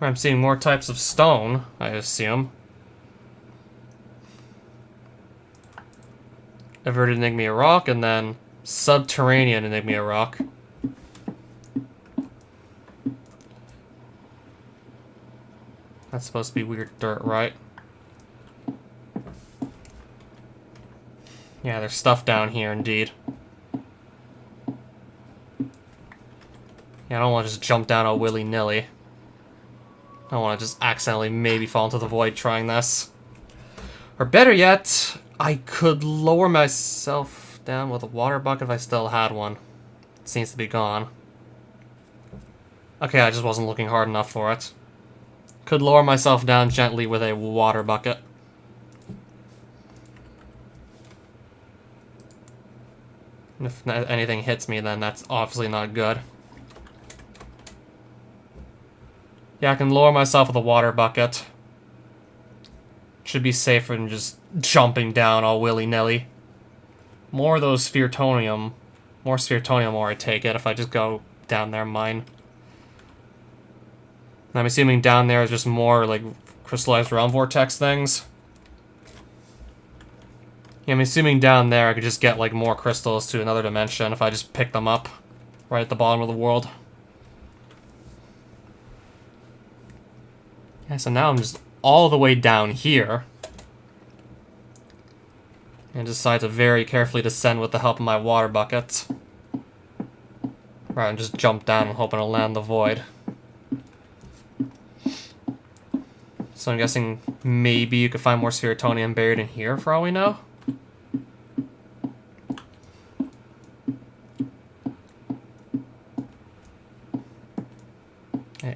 I'm seeing more types of stone, I assume. Everted Enigmia rock, and then subterranean Enigmia rock. That's supposed to be weird dirt, right? Yeah, there's stuff down here, indeed. Yeah, I don't want to just jump down all willy-nilly. I don't want to just accidentally maybe fall into the void trying this. Or better yet, I could lower myself down with a water bucket if I still had one. It seems to be gone. Okay, I just wasn't looking hard enough for it. Could lower myself down gently with a water bucket. And if anything hits me, then that's obviously not good. Yeah, I can lower myself with a water bucket. Should be safer than just jumping down all willy-nilly. More of those Spheritonium. More Spheritonium ore, I take it, if I just go down there and mine. I'm assuming down there is just more, like, crystallized realm vortex things. Yeah, I'm assuming down there I could just get, like, more crystals to another dimension if I just pick them up right at the bottom of the world. Yeah, so now I'm just all the way down here. And decide to very carefully descend with the help of my water bucket. Rather than just jump down and hoping to land the void. So I'm guessing maybe you could find more Spheritonium buried in here for all we know?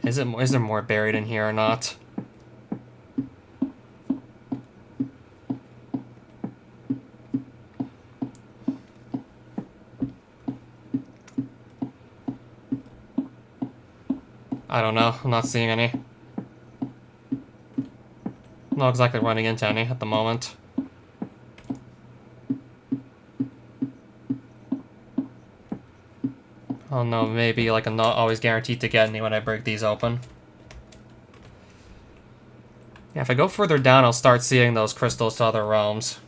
Is there more buried in here or not? I don't know. I'm not seeing any. Not exactly running into any at the moment. Oh no, maybe like I'm not always guaranteed to get any when I break these open. Yeah, if I go further down, I'll start seeing those crystals to other realms.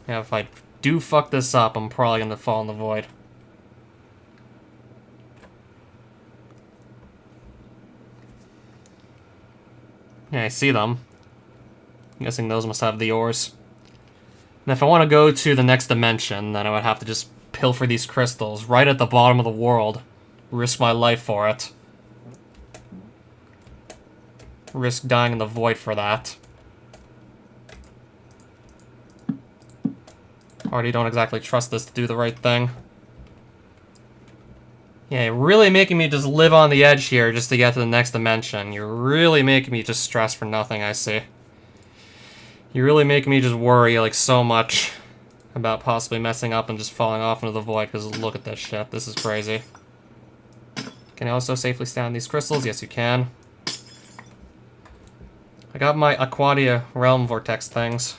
Yeah, if I do fuck this up, I'm probably gonna fall in the void. Yeah, I see them. I'm guessing those must have the ores. And if I want to go to the next dimension, then I would have to just pilfer these crystals right at the bottom of the world. Risk my life for it. Risk dying in the void for that. Already don't exactly trust this to do the right thing. Yeah, you're really making me just live on the edge here just to get to the next dimension. You're really making me just stress for nothing, I see. You're really making me just worry, like, so much about possibly messing up and just falling off into the void, because look at this shit. This is crazy. Can you also safely stand on these crystals? Yes, you can. I got my Aquatia Realm Vortex things.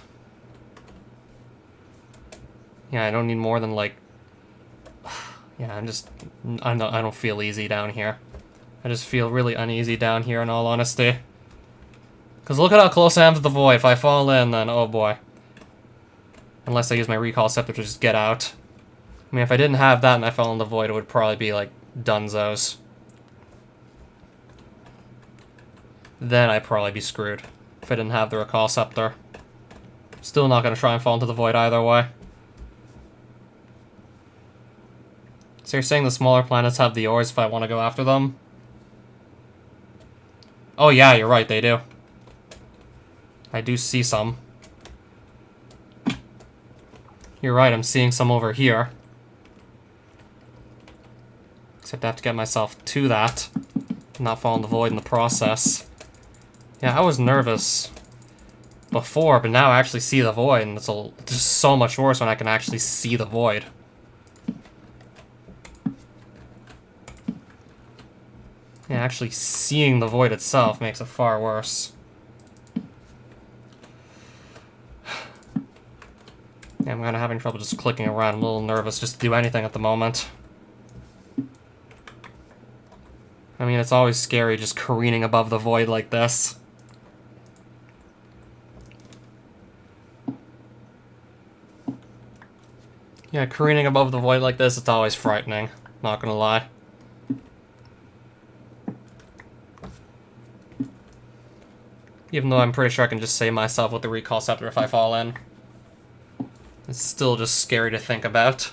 Yeah, I don't need more than, like... Yeah, I don't feel easy down here. I just feel really uneasy down here, in all honesty. Because look at how close I am to the void. If I fall in, then oh boy. Unless I use my recall scepter to just get out. I mean, if I didn't have that and I fell in the void, it would probably be, like, dunzos. Then I'd probably be screwed. If I didn't have the recall scepter. Still not going to try and fall into the void either way. So you're saying the smaller planets have the ores if I want to go after them? Oh yeah, you're right, they do. I do see some. You're right, I'm seeing some over here. Except I have to get myself to that. Not fall in the void in the process. Yeah, I was nervous before, but now I actually see the void, and it's just so much worse when I can actually see the void. Yeah, actually seeing the void itself makes it far worse. Yeah, I'm kind of having trouble just clicking around. I'm a little nervous just to do anything at the moment. I mean, it's always scary just careening above the void like this. Yeah, careening above the void like this, it's always frightening. Not gonna lie. Even though I'm pretty sure I can just save myself with the recall scepter if I fall in. It's still just scary to think about.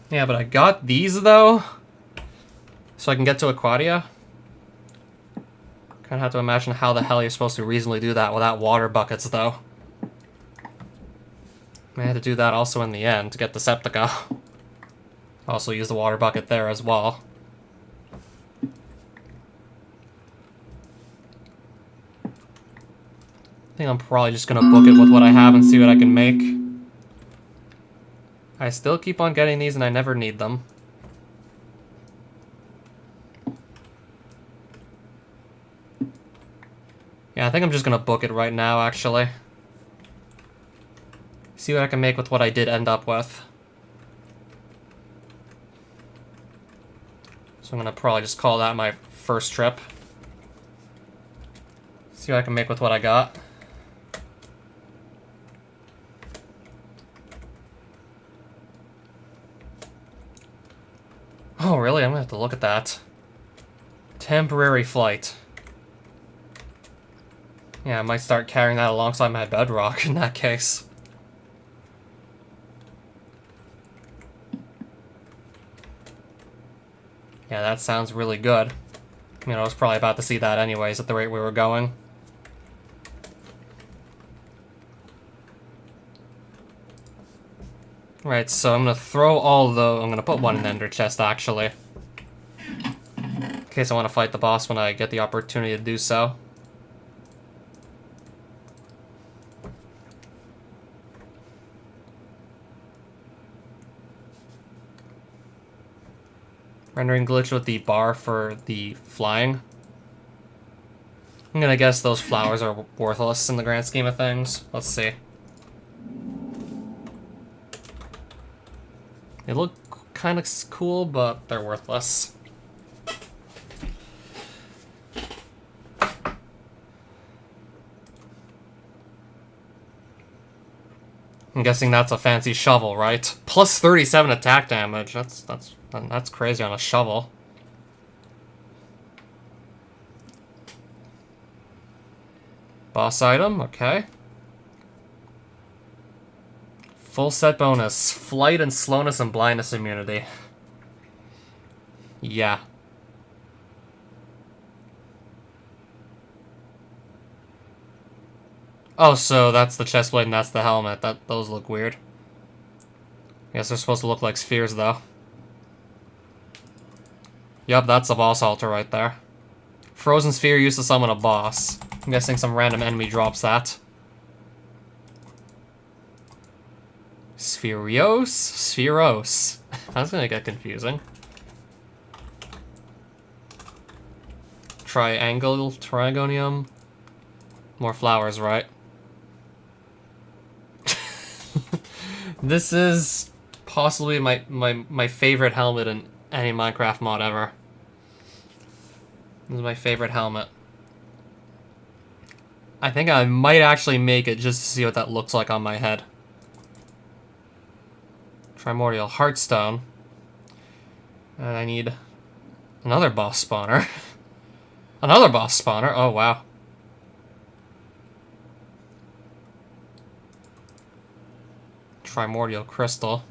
Yeah, but I got these, though. So I can get to Aquatia. Kinda have to imagine how the hell you're supposed to reasonably do that without water buckets, though. I had to do that also in the end to get the Septica. Also use the water bucket there as well. I think I'm probably just gonna book it with what I have and see what I can make. I still keep on getting these and I never need them. Yeah, I think I'm just gonna book it right now, actually. See what I can make with what I did end up with. So I'm gonna probably just call that my first trip. See what I can make with what I got. Oh, really? I'm gonna have to look at that. Temporary flight. Yeah, I might start carrying that alongside my bedrock in that case. Yeah, that sounds really good. I mean, I was probably about to see that anyways at the rate we were going. Right, so I'm gonna throw all the... I'm gonna put one in the ender chest, actually. In case I want to fight the boss when I get the opportunity to do so. Rendering glitch with the bar for the flying. I'm gonna guess those flowers are worthless in the grand scheme of things. Let's see. They look kind of cool, but they're worthless. I'm guessing that's a fancy shovel, right? Plus 37 attack damage. That's crazy on a shovel. Boss item, okay. Full set bonus. Flight and slowness and blindness immunity. Yeah. Oh, so that's the chest plate and that's the helmet. Those look weird. I guess they're supposed to look like spheres, though. Yup, that's a boss altar right there. Frozen sphere used to summon a boss. I'm guessing some random enemy drops that. Spheros? Spheros. That's gonna get confusing. Triangle, Trigonium. More flowers, right? This is possibly my favorite helmet in any Minecraft mod ever. This is my favorite helmet. I think I might actually make it just to see what that looks like on my head. Primordial Heartstone. And I need another boss spawner. Another boss spawner? Oh, wow. Primordial Crystal.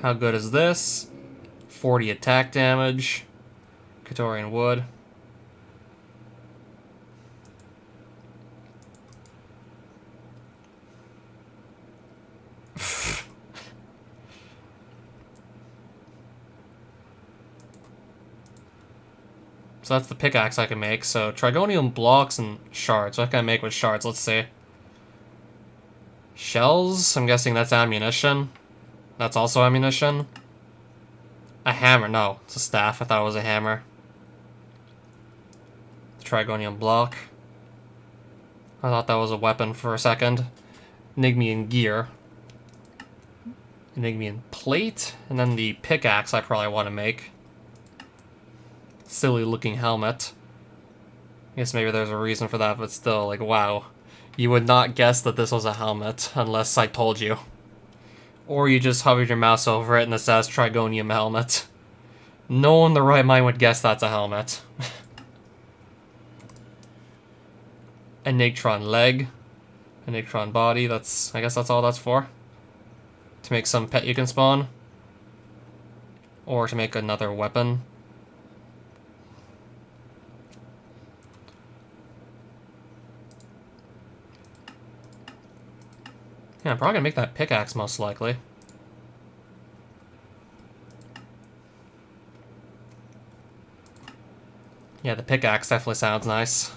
How good is this? 40 attack damage. Katorian Wood. So that's the pickaxe I can make. So Trigonium blocks and shards. What can I make with shards? Let's see. Shells? I'm guessing that's ammunition. That's also ammunition. A hammer. No, it's a staff. I thought it was a hammer. Trigonium block. I thought that was a weapon for a second. Enigmian gear. Enigmian plate. And then the pickaxe I probably want to make. Silly looking helmet. I guess maybe there's a reason for that, but still, like, wow. You would not guess that this was a helmet unless I told you. Or you just hovered your mouse over it and it says Trigonium helmet. No one in the right mind would guess that's a helmet. Enigtron leg. Enigtron body, I guess that's all that's for. To make some pet you can spawn. Or to make another weapon. Yeah, I'm probably gonna make that pickaxe most likely. Yeah, the pickaxe definitely sounds nice.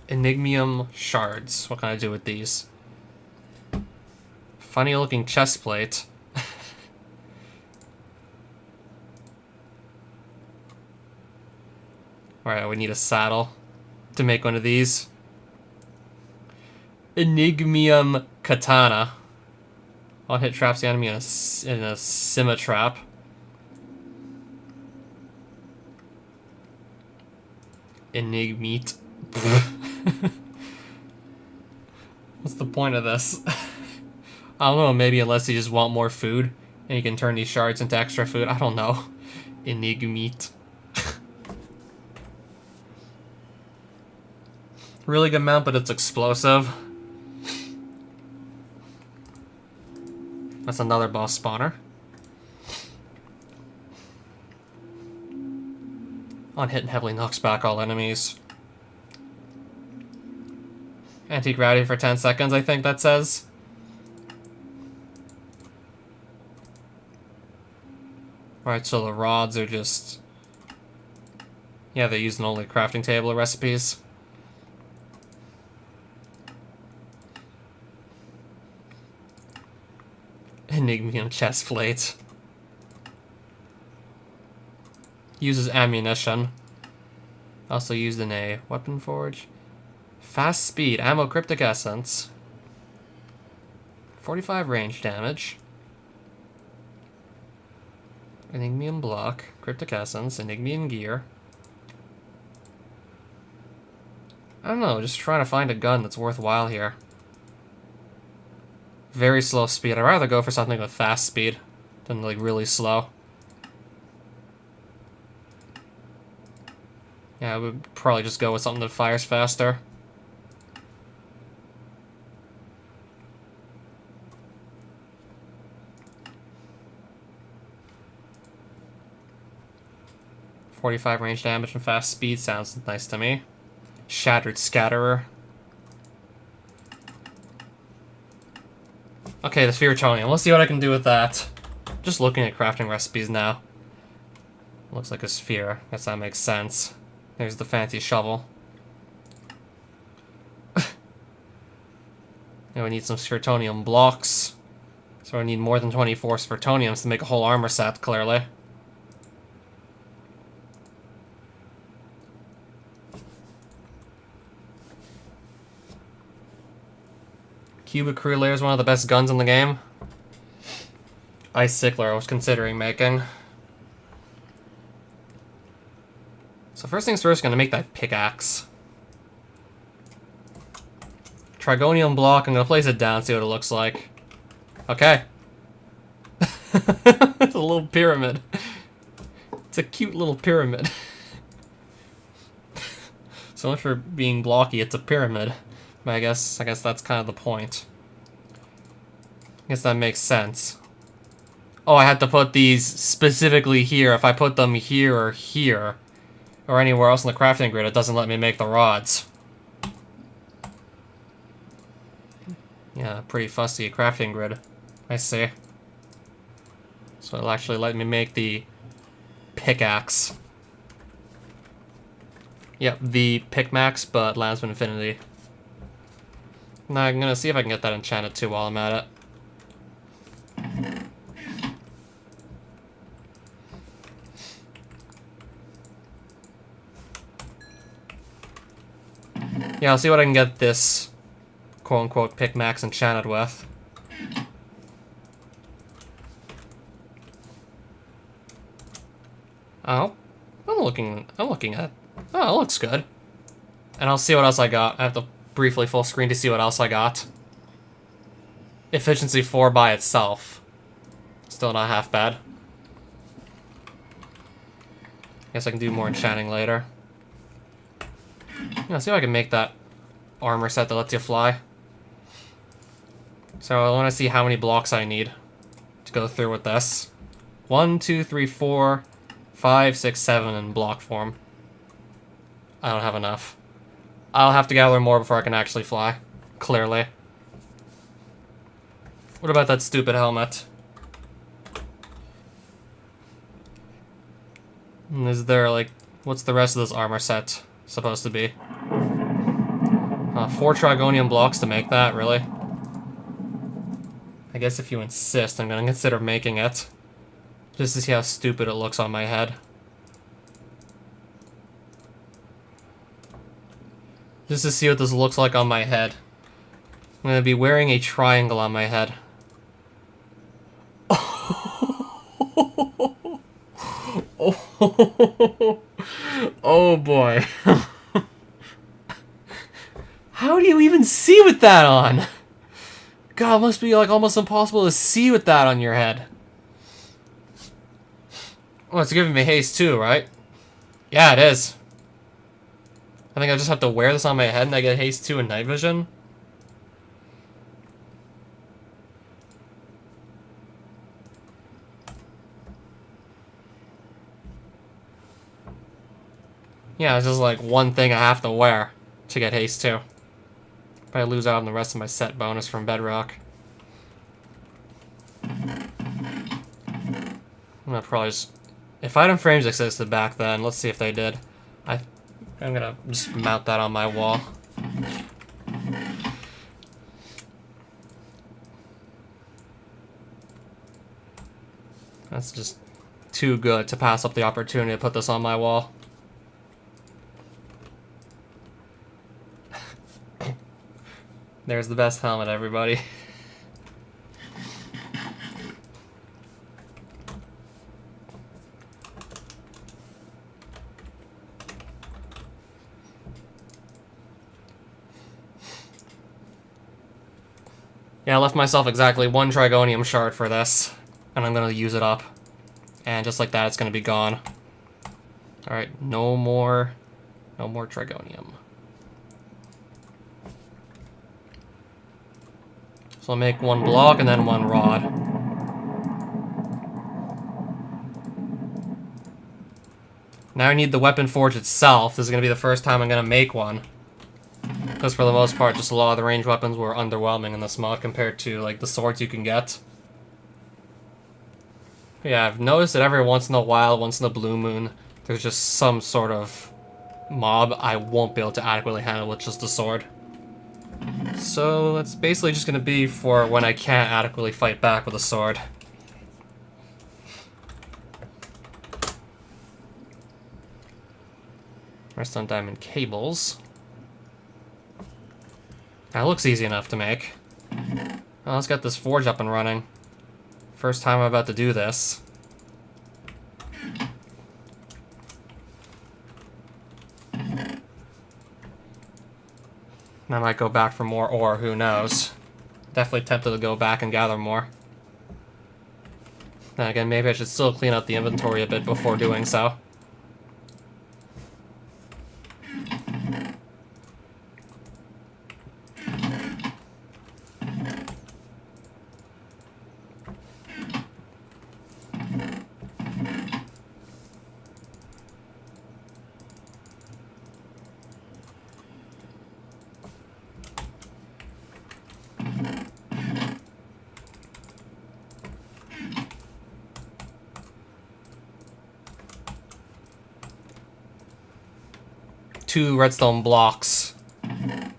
Enigmium shards. What can I do with these? Funny looking chest plate. Alright, we need a saddle to make one of these. Enigmium katana. One hit traps the enemy in a Sima trap. Enigmeat. What's the point of this? I don't know, maybe unless you just want more food and you can turn these shards into extra food. I don't know. Enigmeat. Really good mount, but it's explosive. That's another boss spawner. On hit and heavily knocks back all enemies. Anti-gravity for 10 seconds, I think that says. Alright, so the rods are just... Yeah, they're using only crafting table recipes. Enigmium chest plate. Uses ammunition. Also used in a weapon forge. Fast speed, ammo, cryptic essence. 45 range damage. Enigmium block, cryptic essence, Enigmium gear. I don't know, just trying to find a gun that's worthwhile here. Very slow speed. I'd rather go for something with fast speed than like really slow. Yeah, I would probably just go with something that fires faster. .45 range damage and fast speed sounds nice to me. Shattered Scatterer. Okay, the Spheritonium. Let's see what I can do with that. Just looking at crafting recipes now. Looks like a sphere. Guess that makes sense. There's the fancy shovel. Now we need some Spheritonium blocks. So I need more than 24 Spheritoniums to make a whole armor set, clearly. Cubic Crusader is one of the best guns in the game. Ice Sickler I was considering making. So first things first, gonna make that pickaxe. Trigonium block, I'm gonna place it down, see what it looks like. Okay. It's a little pyramid. It's a cute little pyramid. So much for being blocky, it's a pyramid. But I guess that's kind of the point. I guess that makes sense. Oh, I had to put these specifically here. If I put them here or here, or anywhere else in the crafting grid, it doesn't let me make the rods. Yeah, pretty fussy crafting grid. I see. So it'll actually let me make the pickaxe. Yep, the Picmax, but Lance of Infinity. Now I'm gonna see if I can get that enchanted too while I'm at it. Yeah, I'll see what I can get this quote-unquote Picmax enchanted with. Oh, I'm looking at. Oh, it looks good. And I'll see what else I got. I have to briefly full screen to see what else I got. Efficiency 4 by itself. Still not half bad. Guess I can do more enchanting later. Yeah, see if I can make that armor set that lets you fly. So I want to see how many blocks I need to go through with this. 1, 2, 3, 4, 5, 6, 7 in block form. I don't have enough. I'll have to gather more before I can actually fly. Clearly. What about that stupid helmet? And is there, like, what's the rest of this armor set supposed to be? 4 Trigonium blocks to make that, really? I guess if you insist, I'm gonna consider making it. Just to see how stupid it looks on my head. Just to see what this looks like on my head. I'm gonna be wearing a triangle on my head. Oh boy. How do you even see with that on? God, it must be like almost impossible to see with that on your head. Well, it's giving me haste too, right? Yeah, it is. I think I just have to wear this on my head and I get haste 2 and night vision. Yeah, it's just like one thing I have to wear to get haste 2. If I lose out on the rest of my set bonus from Bedrock. I'm gonna probably just... If item frames existed back then, let's see if they did. I'm gonna just mount that on my wall. That's just too good to pass up the opportunity to put this on my wall. There's the best helmet, everybody. Yeah, I left myself exactly 1 Trigonium shard for this, and I'm gonna use it up. And just like that, it's gonna be gone. Alright, no more Trigonium. So I'll make 1 block and then 1 rod. Now I need the weapon forge itself. This is gonna be the first time I'm gonna make one. Because for the most part, just a lot of the ranged weapons were underwhelming in this mod compared to, like, the swords you can get. Yeah, I've noticed that every once in a while, once in a blue moon, there's just some sort of mob I won't be able to adequately handle with just a sword. So it's basically just going to be for when I can't adequately fight back with a sword. Redstone diamond cables. That looks easy enough to make. Well, let's get this forge up and running. First time I'm about to do this. I might go back for more ore, who knows. Definitely tempted to go back and gather more. Then again, maybe I should still clean out the inventory a bit before doing so. Two redstone blocks. I'm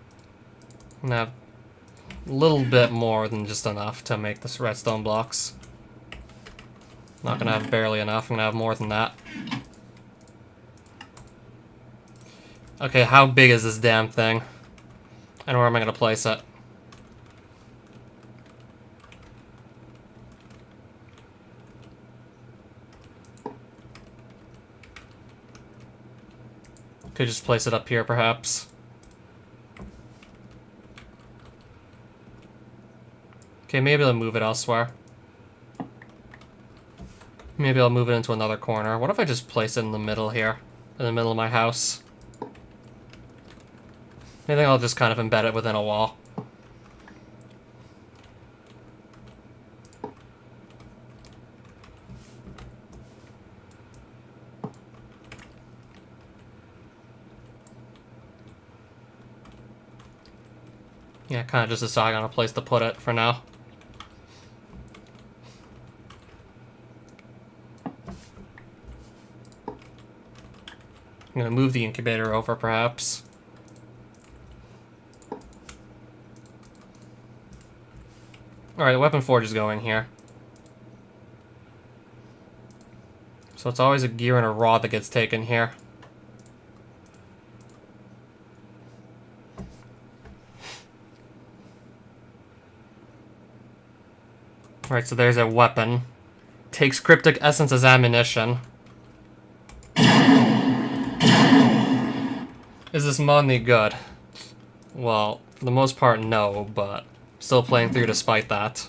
gonna have a little bit more than just enough to make this redstone blocks. Not gonna have barely enough, I'm gonna have more than that. Okay, how big is this damn thing? And where am I gonna place it? Could just place it up here, perhaps. Okay, maybe I'll move it elsewhere. Maybe I'll move it into another corner. What if I just place it in the middle here? In the middle of my house? I think I'll just kind of embed it within a wall. Yeah, kind of just deciding on a place to put it for now. I'm gonna move the incubator over, perhaps. Alright, the weapon forge is going here. So it's always a gear and a rod that gets taken here. Alright, so there's a weapon. Takes cryptic essence as ammunition. Is this mod any good? Well, for the most part, no, but still playing through despite that.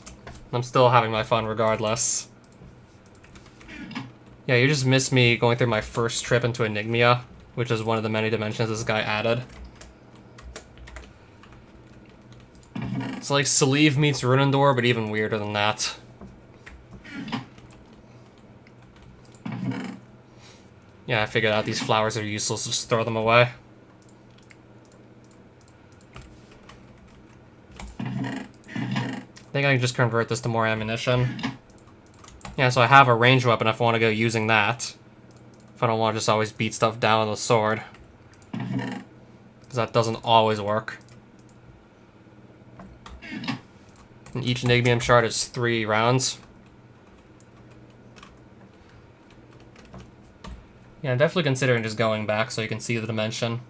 I'm still having my fun regardless. Yeah, you just missed me going through my first trip into Enigmia, which is one of the many dimensions this guy added. It's like Salive meets Runendor, but even weirder than that. Yeah, I figured out these flowers are useless, just throw them away. I think I can just convert this to more ammunition. Yeah, so I have a ranged weapon if I want to go using that. If I don't want to just always beat stuff down with a sword. Because that doesn't always work. And each Enigmium shard is 3 rounds. Yeah, I'm definitely considering just going back so you can see the dimension.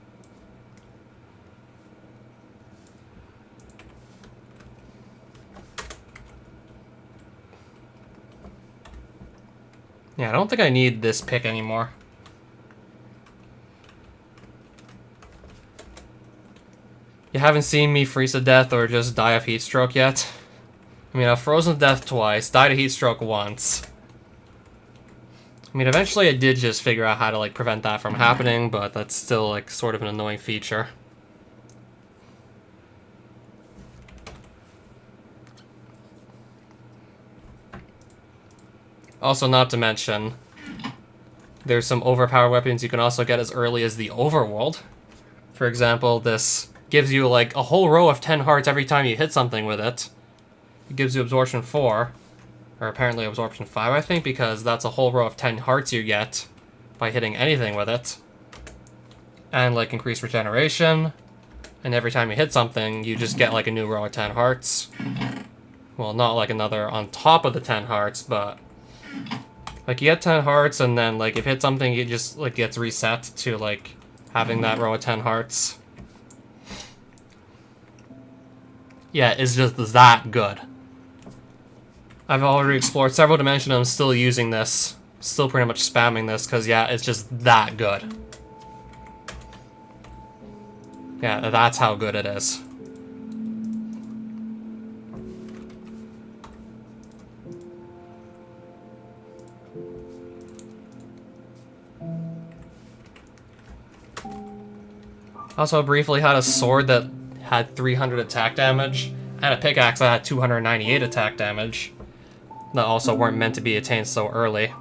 Yeah, I don't think I need this pick anymore. You haven't seen me freeze to death or just die of heat stroke yet? I mean, I've frozen to death twice, died of heat stroke once. I mean, eventually I did just figure out how to, like, prevent that from happening, but that's still, like, sort of an annoying feature. Also, not to mention, there's some overpowered weapons you can also get as early as the overworld. For example, this gives you, like, a whole row of 10 hearts every time you hit something with it. It gives you absorption 4. Or apparently absorption 5, I think, because that's a whole row of 10 hearts you get by hitting anything with it. And, like, increased regeneration. And every time you hit something, you just get, like, a new row of 10 hearts. Well, not, like, another on top of the 10 hearts, but... like, you get 10 hearts, and then, like, if you hit something, it just, like, gets reset to, like, having that row of 10 hearts. Yeah, it's just that good. I've already explored several dimensions, and I'm still using this. Still pretty much spamming this, because, yeah, it's just that good. Yeah, that's how good it is. Also briefly had a sword that had 300 attack damage, and a pickaxe that had 298 attack damage. That also weren't meant to be attained so early.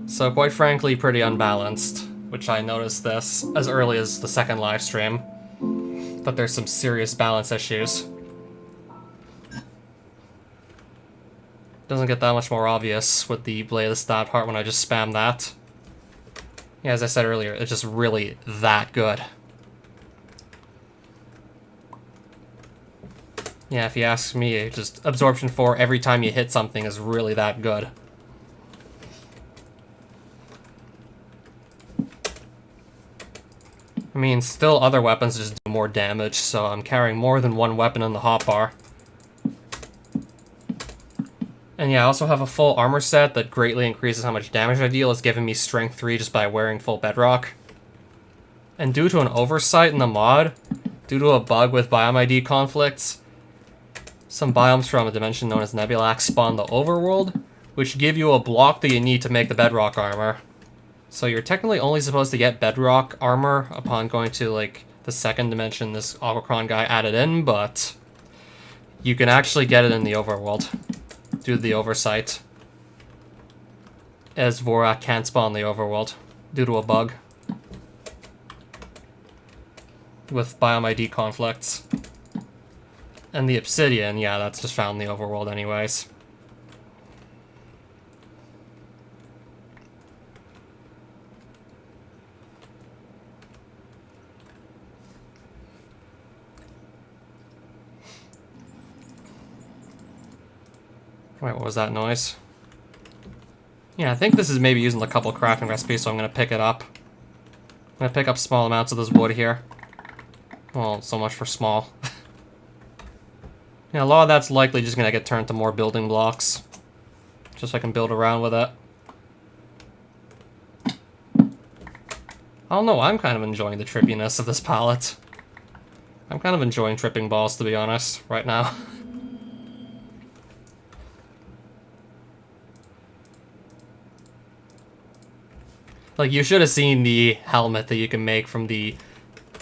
So quite frankly, pretty unbalanced, which I noticed this as early as the second live stream, that there's some serious balance issues. Doesn't get that much more obvious with the Blade of the Stab part when I just spam that. Yeah, as I said earlier, it's just really that good. Yeah, if you ask me, just absorption 4 every time you hit something is really that good. I mean, still other weapons just do more damage, so I'm carrying more than one weapon in the hotbar. And yeah, I also have a full armor set that greatly increases how much damage I deal. It's giving me strength 3 just by wearing full bedrock. And due to an oversight in the mod, due to a bug with biome ID conflicts, some biomes from a dimension known as Nebulax spawn the overworld, which give you a block that you need to make the bedrock armor. So you're technically only supposed to get bedrock armor upon going to, like, the second dimension this Aquacron guy added in, but you can actually get it in the overworld due to the oversight, as Vorak can't spawn the overworld due to a bug with biome ID conflicts. And the obsidian, yeah, that's just found in the overworld anyways. Wait, what was that noise? Yeah, I think this is maybe using a couple crafting recipes, so I'm gonna pick it up. I'm gonna pick up small amounts of this wood here. Well, so much for small. Yeah, a lot of that's likely just gonna get turned to more building blocks. Just so I can build around with it. I don't know, I'm kind of enjoying the trippiness of this palette. I'm kind of enjoying tripping balls, to be honest, right now. Like, you should have seen the helmet that you can make from the...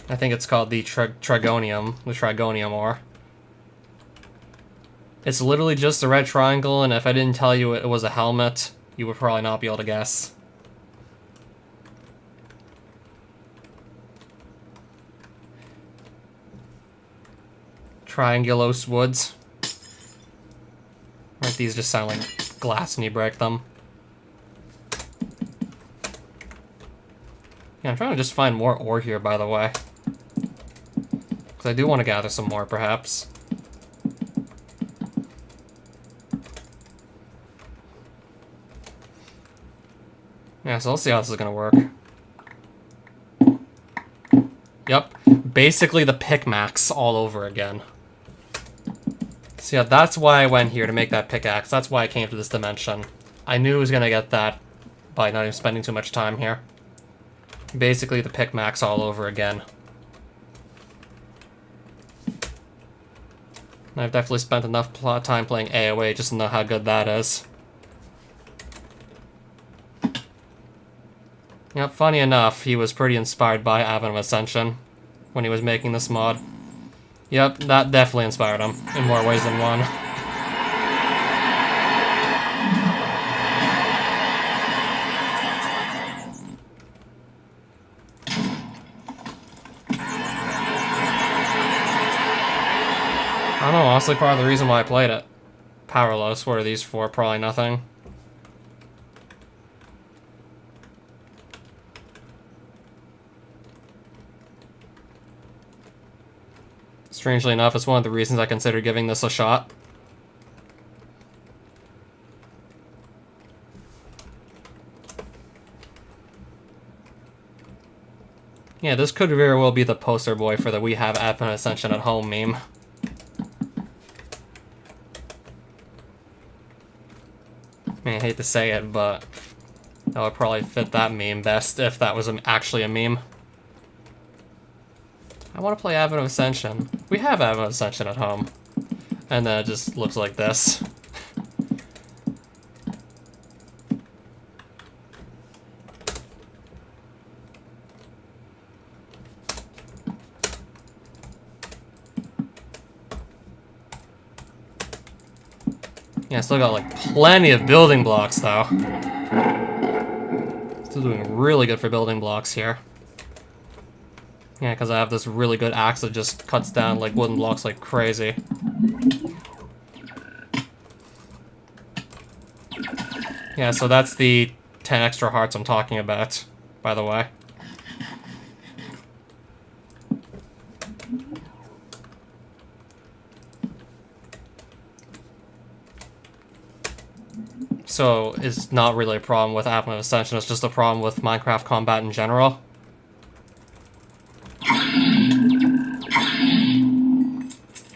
I think it's called the Trigonium, the Trigonium ore. It's literally just a red triangle, and if I didn't tell you it was a helmet, you would probably not be able to guess. Triangulose woods. Right, these just sound like glass when you break them. Yeah, I'm trying to just find more ore here, by the way. Because I do want to gather some more, perhaps. Yeah, so let's see how this is gonna work. Yep, basically the pickaxe all over again. So yeah, that's why I went here to make that pickaxe. That's why I came to this dimension. I knew I was gonna get that by not even spending too much time here. Basically the pickaxe all over again. And I've definitely spent enough time playing AoE just to know how good that is. Yep, funny enough, he was pretty inspired by Advent of Ascension when he was making this mod. Yep, that definitely inspired him in more ways than one. I don't know, honestly, part of the reason why I played it. Powerless, what are these for? Probably nothing. Strangely enough, it's one of the reasons I considered giving this a shot. Yeah, this could very well be the poster boy for the "We have Advent Ascension at home" meme. I mean, I hate to say it, but that would probably fit that meme best if that was actually a meme. I want to play Advent of Ascension. We have Advent of Ascension at home. And then it just looks like this. Yeah, still got like plenty of building blocks though. Still doing really good for building blocks here. Yeah, because I have this really good axe that just cuts down like wooden blocks like crazy. Yeah, so that's the 10 extra hearts I'm talking about, by the way. So it's not really a problem with Advent of Ascension, it's just a problem with Minecraft combat in general.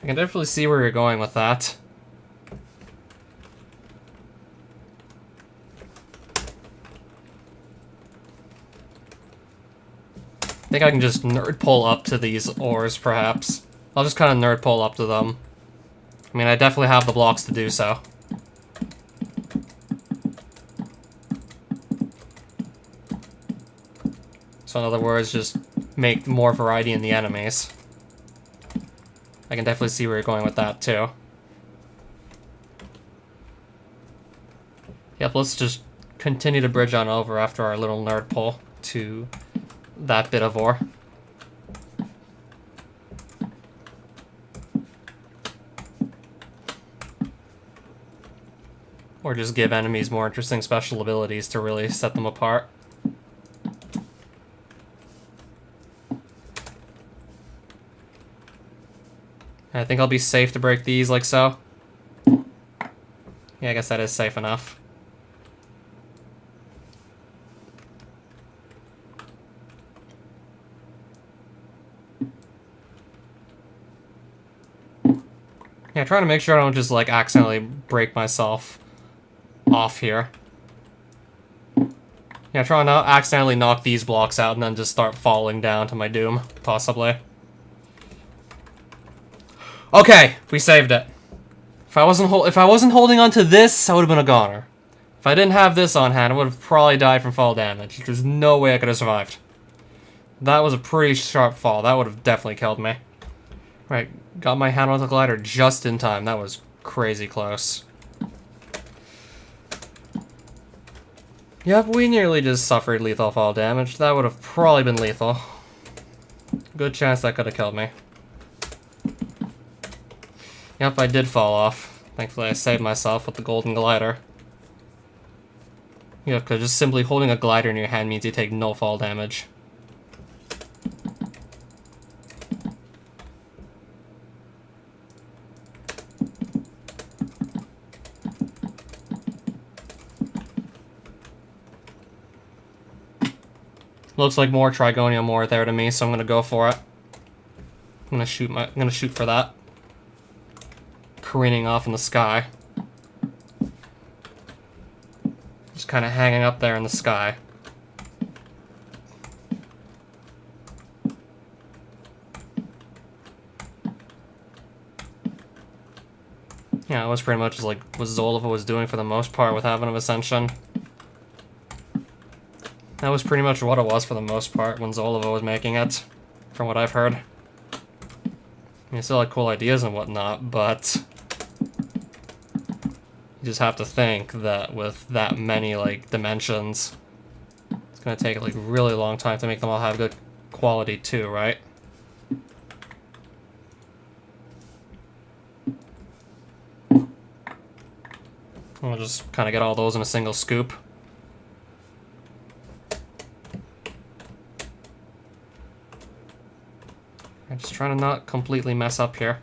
I can definitely see where you're going with that. I think I can just nerd pull up to these ores, perhaps. I'll just kind of nerd pull up to them. I mean, I definitely have the blocks to do so. So in other words, just make more variety in the enemies. I can definitely see where you're going with that, too. Yep, let's just continue to bridge on over after our little nerd pull to that bit of ore. Or just give enemies more interesting special abilities to really set them apart. I think I'll be safe to break these like so. Yeah, I guess that is safe enough. Yeah, trying to make sure I don't just like accidentally break myself off here. Yeah, trying to not accidentally knock these blocks out and then just start falling down to my doom, possibly. Okay, we saved it. If I wasn't holding on to this, I would have been a goner. If I didn't have this on hand, I would have probably died from fall damage. There's no way I could have survived. That was a pretty sharp fall. That would have definitely killed me. Right, got my hand on the glider just in time. That was crazy close. Yep, we nearly just suffered lethal fall damage. That would have probably been lethal. Good chance that could have killed me. Yep, I did fall off. Thankfully I saved myself with the golden glider. Yeah, because just simply holding a glider in your hand means you take no fall damage. Looks like more Trigonium ore there to me, so I'm gonna go for it. I'm gonna shoot for that. Careening off in the sky. Just kind of hanging up there in the sky. Yeah, it was pretty much like what Zolova was doing for the most part with Heaven of Ascension. That was pretty much what it was for the most part when Zolova was making it, from what I've heard. I mean, it still had cool ideas and whatnot, but you just have to think that with that many, like, dimensions, it's gonna take, like, a really long time to make them all have good quality too, right? I'll just kind of get all those in a single scoop. I'm just trying to not completely mess up here.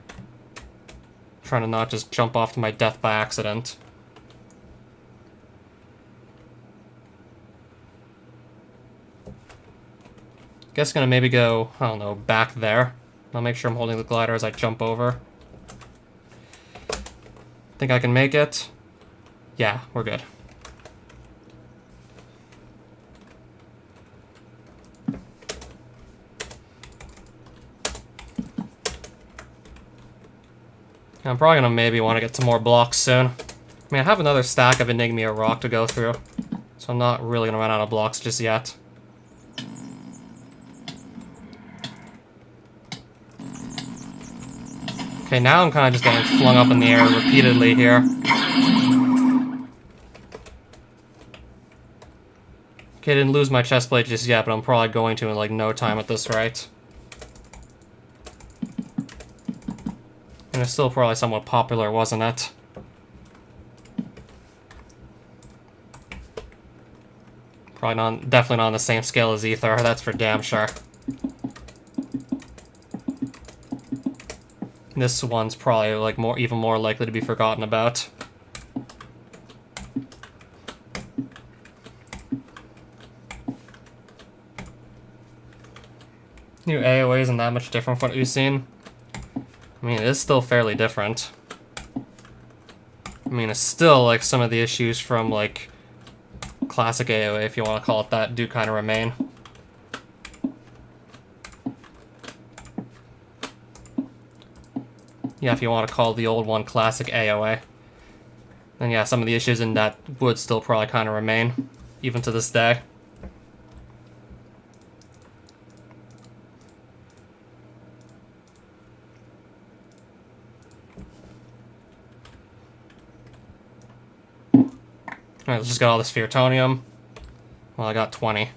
Trying to not just jump off to my death by accident. Guess gonna maybe go, I don't know, back there. I'll make sure I'm holding the glider as I jump over. Think I can make it? Yeah, we're good. I'm probably gonna maybe want to get some more blocks soon. I mean, I have another stack of Enigmia rock to go through, so I'm not really gonna run out of blocks just yet. Okay, now I'm kind of just getting flung up in the air repeatedly here. Okay, I didn't lose my chest plate just yet, but I'm probably going to in like no time at this rate. And it's still probably somewhat popular, wasn't it? Probably not, definitely not on the same scale as Ether, that's for damn sure. This one's probably like even more likely to be forgotten about. New AoE isn't that much different from what we've seen. I mean, it is still fairly different. I mean, it's still like some of the issues from like classic AoE, if you want to call it that, do kind of remain. Yeah, if you want to call the old one classic AoE. Then yeah, some of the issues in that would still probably kind of remain, even to this day. Alright, let's just get all this Feartonium. Well, I got 20.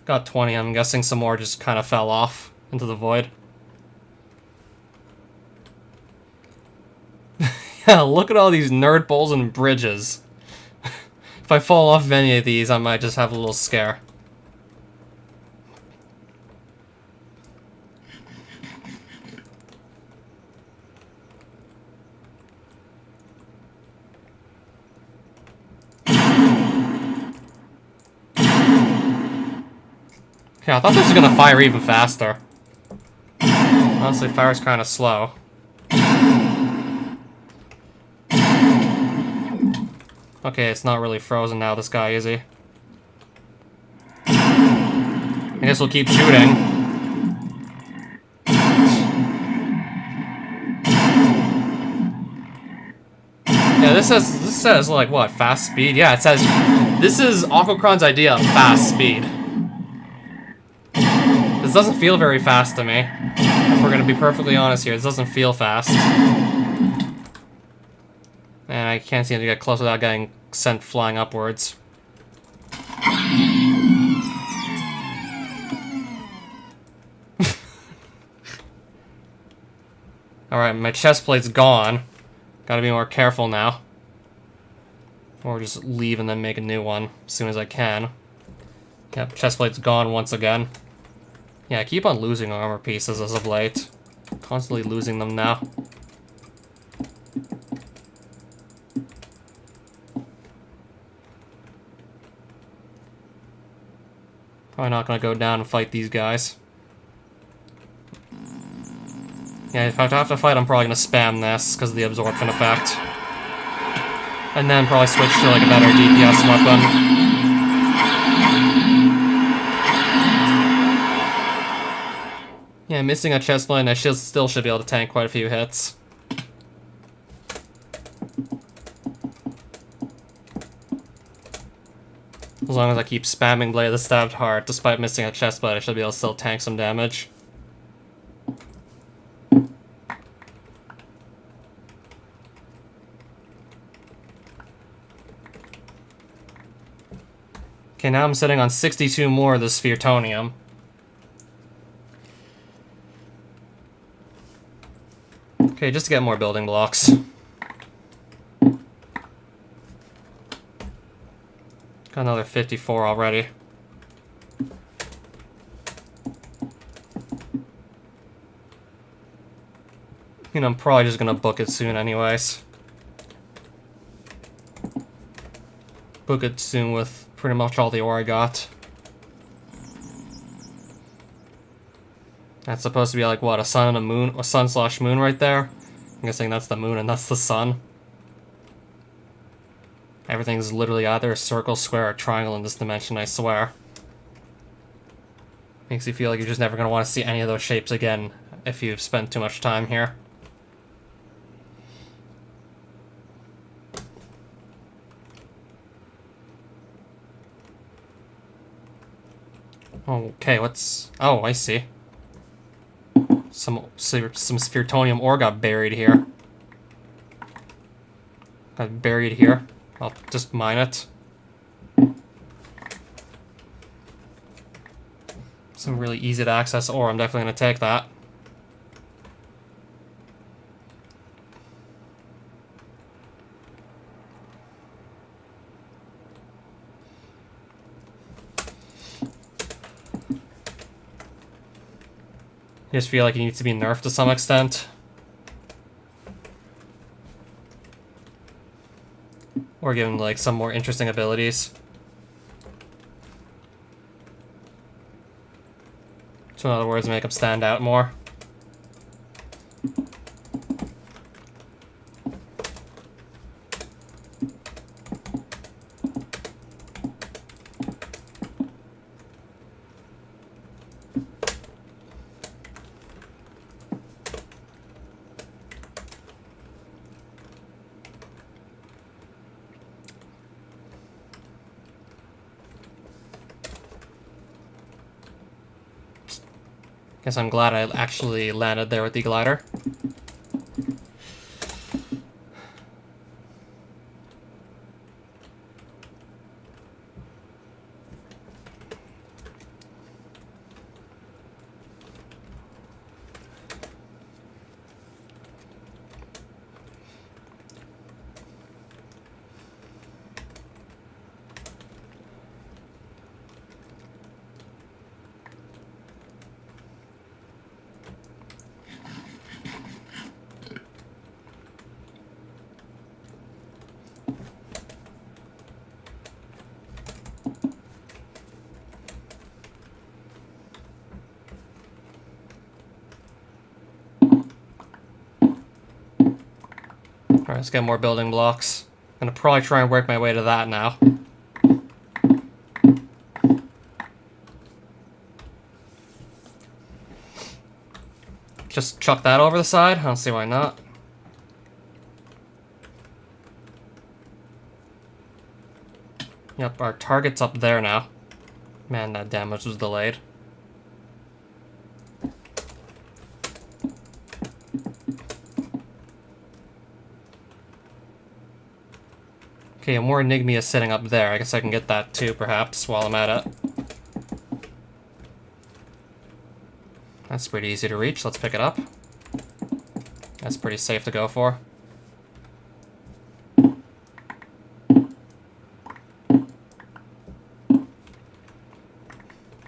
Got 20, I'm guessing some more just kind of fell off into the void. Yeah, look at all these nerd poles and bridges. If I fall off of any of these, I might just have a little scare. Yeah, I thought this was gonna fire even faster. Honestly, fire's kind of slow. Okay, it's not really frozen now, this guy, is he? I guess we'll keep shooting. Yeah, this says like what, fast speed? Yeah, it says this is Aquacron's idea of fast speed. This doesn't feel very fast to me. If we're gonna be perfectly honest here, this doesn't feel fast. And I can't seem to get close without getting sent flying upwards. Alright, my chest plate's gone. Gotta be more careful now. Or just leave and then make a new one as soon as I can. Yep, chest plate's gone once again. Yeah, I keep on losing armor pieces as of late. Constantly losing them now. Probably not gonna go down and fight these guys. Yeah, if I have to fight, I'm probably gonna spam this because of the absorption effect. And then probably switch to like a better DPS weapon. Yeah, missing a chest plate, I still should be able to tank quite a few hits. As long as I keep spamming Blade of the Stabbed Heart, despite missing a chest plate, I should be able to still tank some damage. Okay, now I'm sitting on 62 more of the Spheretonium. Okay, just to get more building blocks. Got another 54 already. You know, I'm probably just gonna book it soon anyways. Book it soon with pretty much all the ore I got. That's supposed to be like, what, a sun and a moon? A sun/moon right there? I'm guessing that's the moon and that's the sun. Everything's literally either a circle, square, or triangle in this dimension, I swear. Makes you feel like you're just never going to want to see any of those shapes again if you've spent too much time here. Okay, what's... Oh, I see. Some Spheretonium ore got buried here. Got buried here. I'll just mine it. Some really easy to access ore. I'm definitely going to take that. I just feel like it needs to be nerfed to some extent. Or given like some more interesting abilities. So in other words, make them stand out more. Guess I'm glad I actually landed there with the glider. Alright, let's get more building blocks. I'm gonna probably try and work my way to that now. Just chuck that over the side? I don't see why not. Yep, our target's up there now. Man, that damage was delayed. Okay, more Enigmia is sitting up there. I guess I can get that too, perhaps, while I'm at it. That's pretty easy to reach. Let's pick it up. That's pretty safe to go for.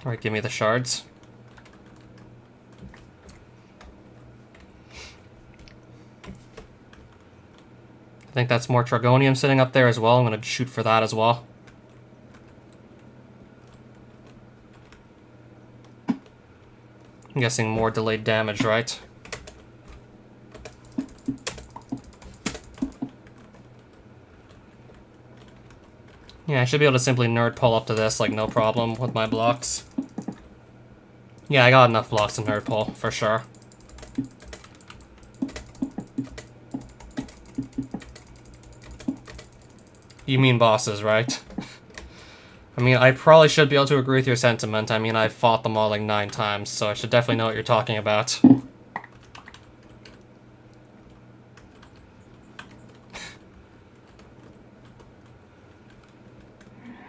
Alright, give me the shards. I think that's more Trigonium sitting up there as well. I'm going to shoot for that as well. guessing more delayed damage, right? Yeah, I should be able to simply nerd pull up to this, like, no problem with my blocks. Yeah, I got enough blocks to nerd pull, for sure. You mean bosses, right? I mean, I probably should be able to agree with your sentiment. I mean, I've fought them all like 9 times, so I should definitely know what you're talking about.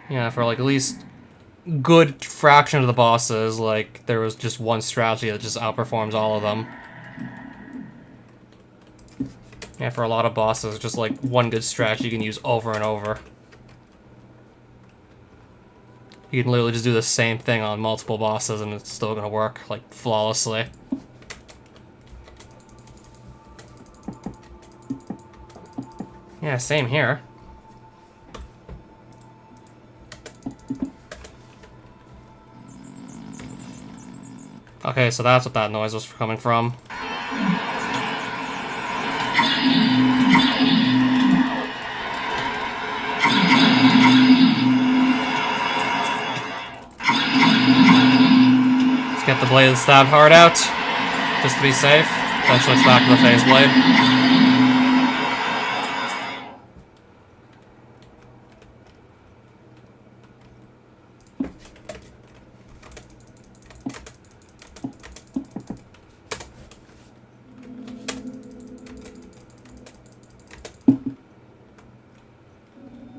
Yeah, for like at least good fraction of the bosses, like, there was just one strategy that just outperforms all of them. Yeah, for a lot of bosses, just like one good strategy you can use over and over. You can literally just do the same thing on multiple bosses and it's still gonna work, like, flawlessly. Yeah, same here. Okay, so that's what that noise was coming from. Let's get the blade stabbed hard out, just to be safe. Then switch back to the phase blade.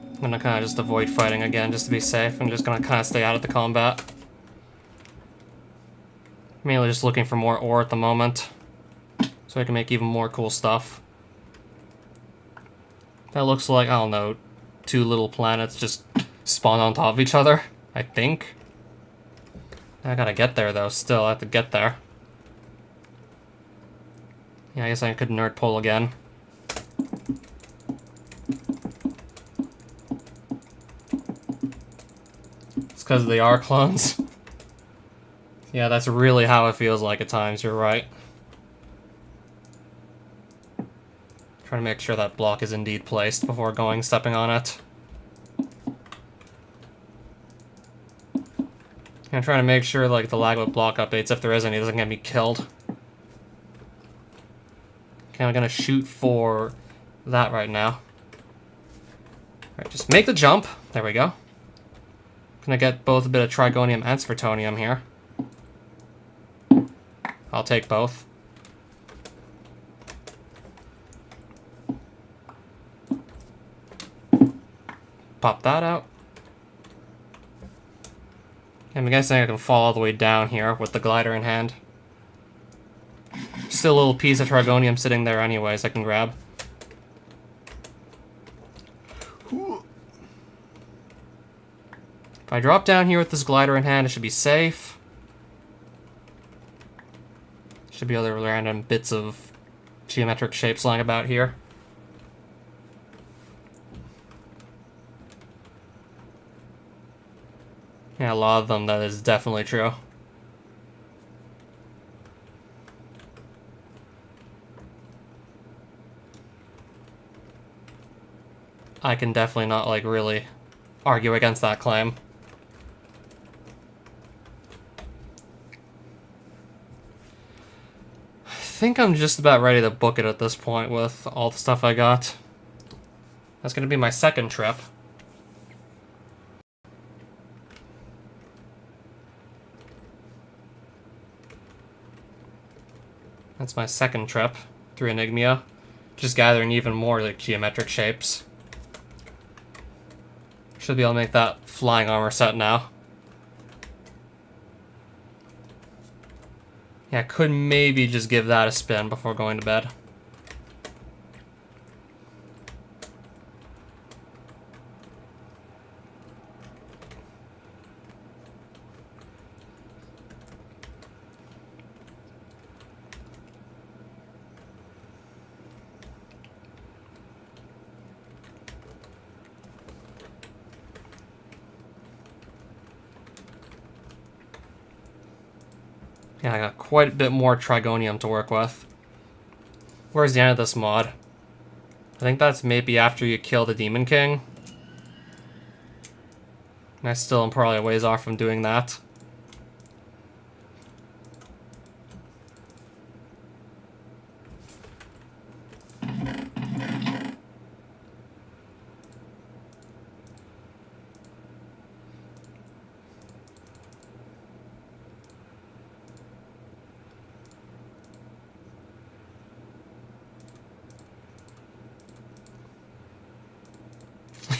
I'm gonna kind of just avoid fighting again, just to be safe. I'm just gonna kind of stay out of the combat. Mainly just looking for more ore at the moment, so I can make even more cool stuff. That looks like, I don't know, 2 little planets just spawn on top of each other, I think. I gotta get there, though, still. I have to get there. Yeah, I guess I could nerd pull again. It's because they are clones. Yeah, that's really how it feels like at times, you're right. Trying to make sure that block is indeed placed before stepping on it. I'm trying to make sure, like, the lag with block updates, if there is any, doesn't get me killed. Okay, I'm gonna shoot for that right now. Alright, just make the jump. There we go. Gonna get both a bit of Trigonium and Sphyrtonium here. I'll take both. Pop that out. I'm guessing I can fall all the way down here with the glider in hand. Still a little piece of Trigonium sitting there anyways I can grab. If I drop down here with this glider in hand, it should be safe. Should be other random bits of geometric shapes lying about here. Yeah, a lot of them, that is definitely true. I can definitely not, like, really argue against that claim. I think I'm just about ready to book it at this point with all the stuff I got. That's gonna be my second trip. That's my second trip through Enigmia. Just gathering even more, like, geometric shapes. Should be able to make that flying armor set now. Yeah, could maybe just give that a spin before going to bed. Yeah, I got quite a bit more Trigonium to work with. Where's the end of this mod? I think that's maybe after you kill the Demon King. And I still am probably a ways off from doing that.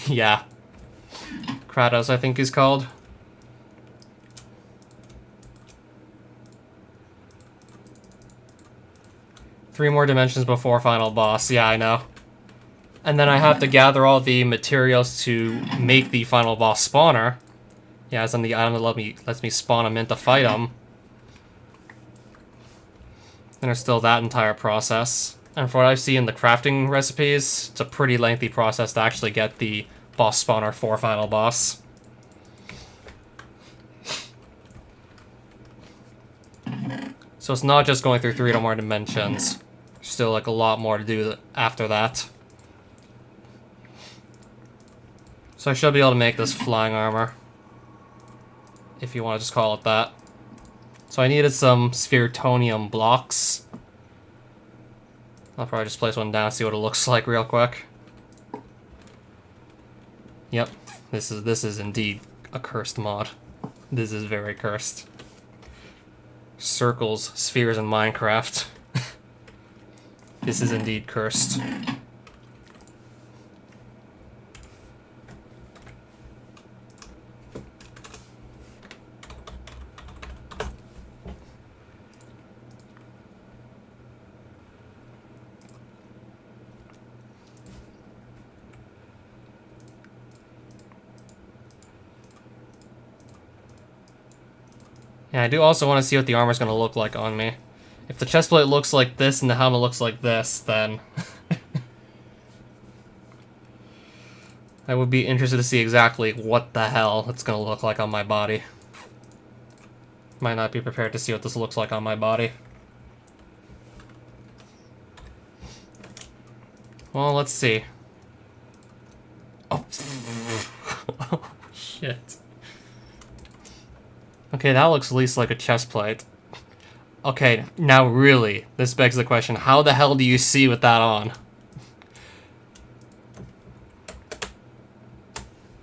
Yeah. Kratos, I think he's called. Three more dimensions before final boss. Yeah, I know. And then I have to gather all the materials to make the final boss spawner. Yeah, as in the item that lets me spawn him in to fight him. And there's still that entire process. And for what I see in the crafting recipes, it's a pretty lengthy process to actually get the boss spawner for final boss. So it's not just going through 3 or more dimensions. There's still like a lot more to do after that. So I should be able to make this flying armor, if you want to just call it that. So I needed some Spheritonium blocks. I'll probably just place one down, see what it looks like real quick. Yep, this is indeed a cursed mod. This is very cursed. Circles, spheres in Minecraft. This is indeed cursed. Yeah, I do also want to see what the armor's going to look like on me. If the chestplate looks like this and the helmet looks like this, then I would be interested to see exactly what the hell it's going to look like on my body. Might not be prepared to see what this looks like on my body. Well, let's see. Oh, oh shit. Okay, that looks at least like a chest plate. Okay, now really, this begs the question, how the hell do you see with that on?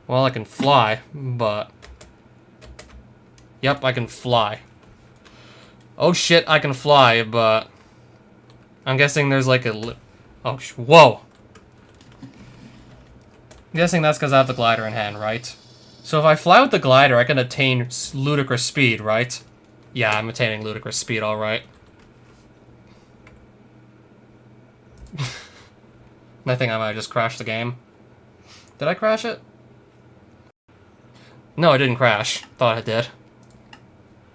Well, I can fly, but... Yep, I can fly. Oh shit, I can fly, but... I'm guessing there's like a... Oh, whoa! I'm guessing that's because I have the glider in hand, right? So if I fly with the glider, I can attain ludicrous speed, right? Yeah, I'm attaining ludicrous speed, alright. I think I might have just crashed the game. Did I crash it? No, I didn't crash. Thought I did.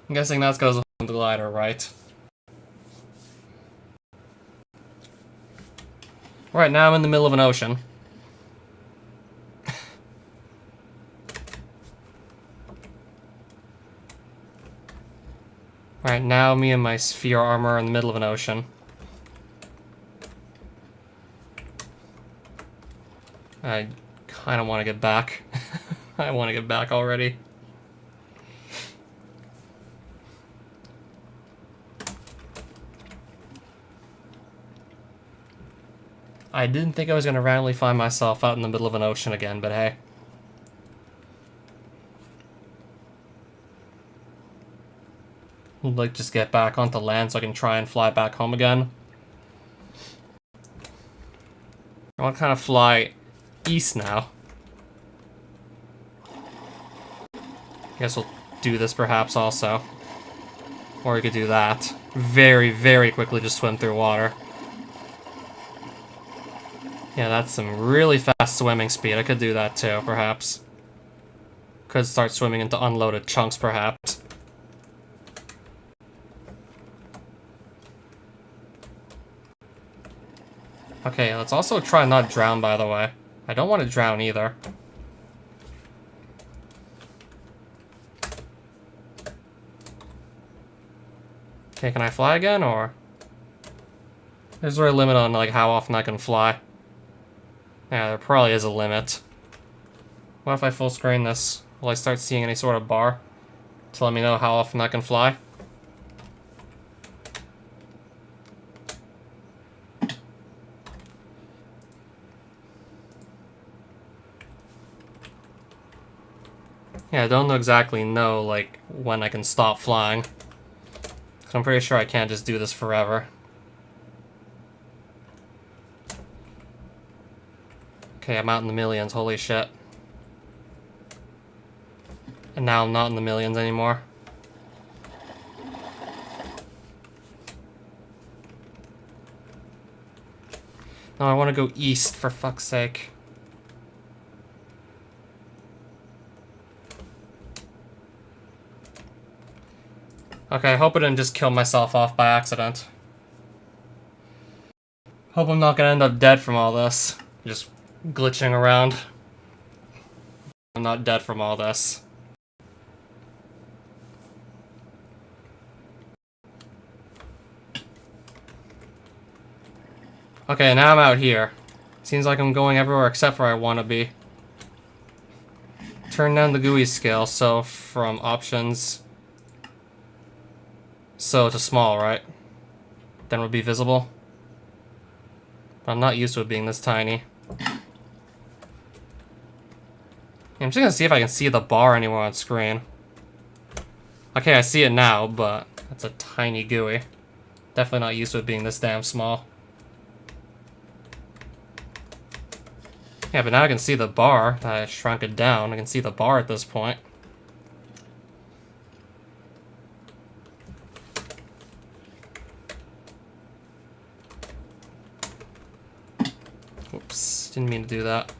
I'm guessing that's because of the glider, right? Right now I'm in the middle of an ocean. Right now, me and my sphere armor are in the middle of an ocean. I kind of want to get back. I want to get back already. I didn't think I was going to randomly find myself out in the middle of an ocean again, but hey. I'd like just get back onto land so I can try and fly back home again. I want to kind of fly east now. Guess we'll do this perhaps also. Or we could do that. Very, very quickly just swim through water. Yeah, that's some really fast swimming speed. I could do that too, perhaps. Could start swimming into unloaded chunks, perhaps. Okay, let's also try not drown, by the way. I don't want to drown either. Okay, can I fly again, or? Is there a limit on, like, how often I can fly? Yeah, there probably is a limit. What if I full screen this? Will I start seeing any sort of bar to let me know how often I can fly? Yeah, I don't exactly know, like, when I can stop flying. 'Cause I'm pretty sure I can't just do this forever. Okay, I'm out in the millions, holy shit. And now I'm not in the millions anymore. No, I want to go east, for fuck's sake. Okay, I hope I didn't just kill myself off by accident. Hope I'm not gonna end up dead from all this. Just glitching around. I'm not dead from all this. Okay, now I'm out here. Seems like I'm going everywhere except where I want to be. Turn down the GUI scale, so from options... So to small, right? Then it would be visible. But I'm not used to it being this tiny. I'm just gonna see if I can see the bar anywhere on screen. Okay, I see it now, but that's a tiny GUI. Definitely not used to it being this damn small. Yeah, but now I can see the bar. I shrunk it down. I can see the bar at this point. Oops, didn't mean to do that.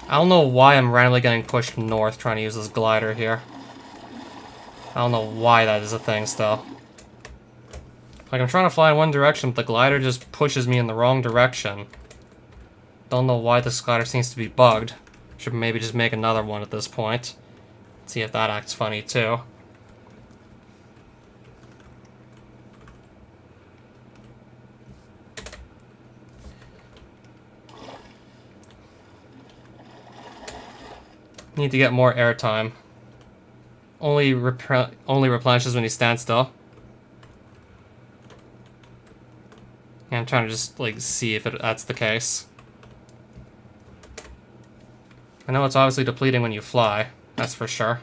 I don't know why I'm randomly getting pushed north trying to use this glider here. I don't know why that is a thing still. Like, I'm trying to fly in one direction, but the glider just pushes me in the wrong direction. Don't know why this glider seems to be bugged. Should maybe just make another one at this point. See if that acts funny too. Need to get more airtime. Only replenishes when you stand still. Yeah, I'm trying to just, like, see if that's the case. I know it's obviously depleting when you fly, that's for sure.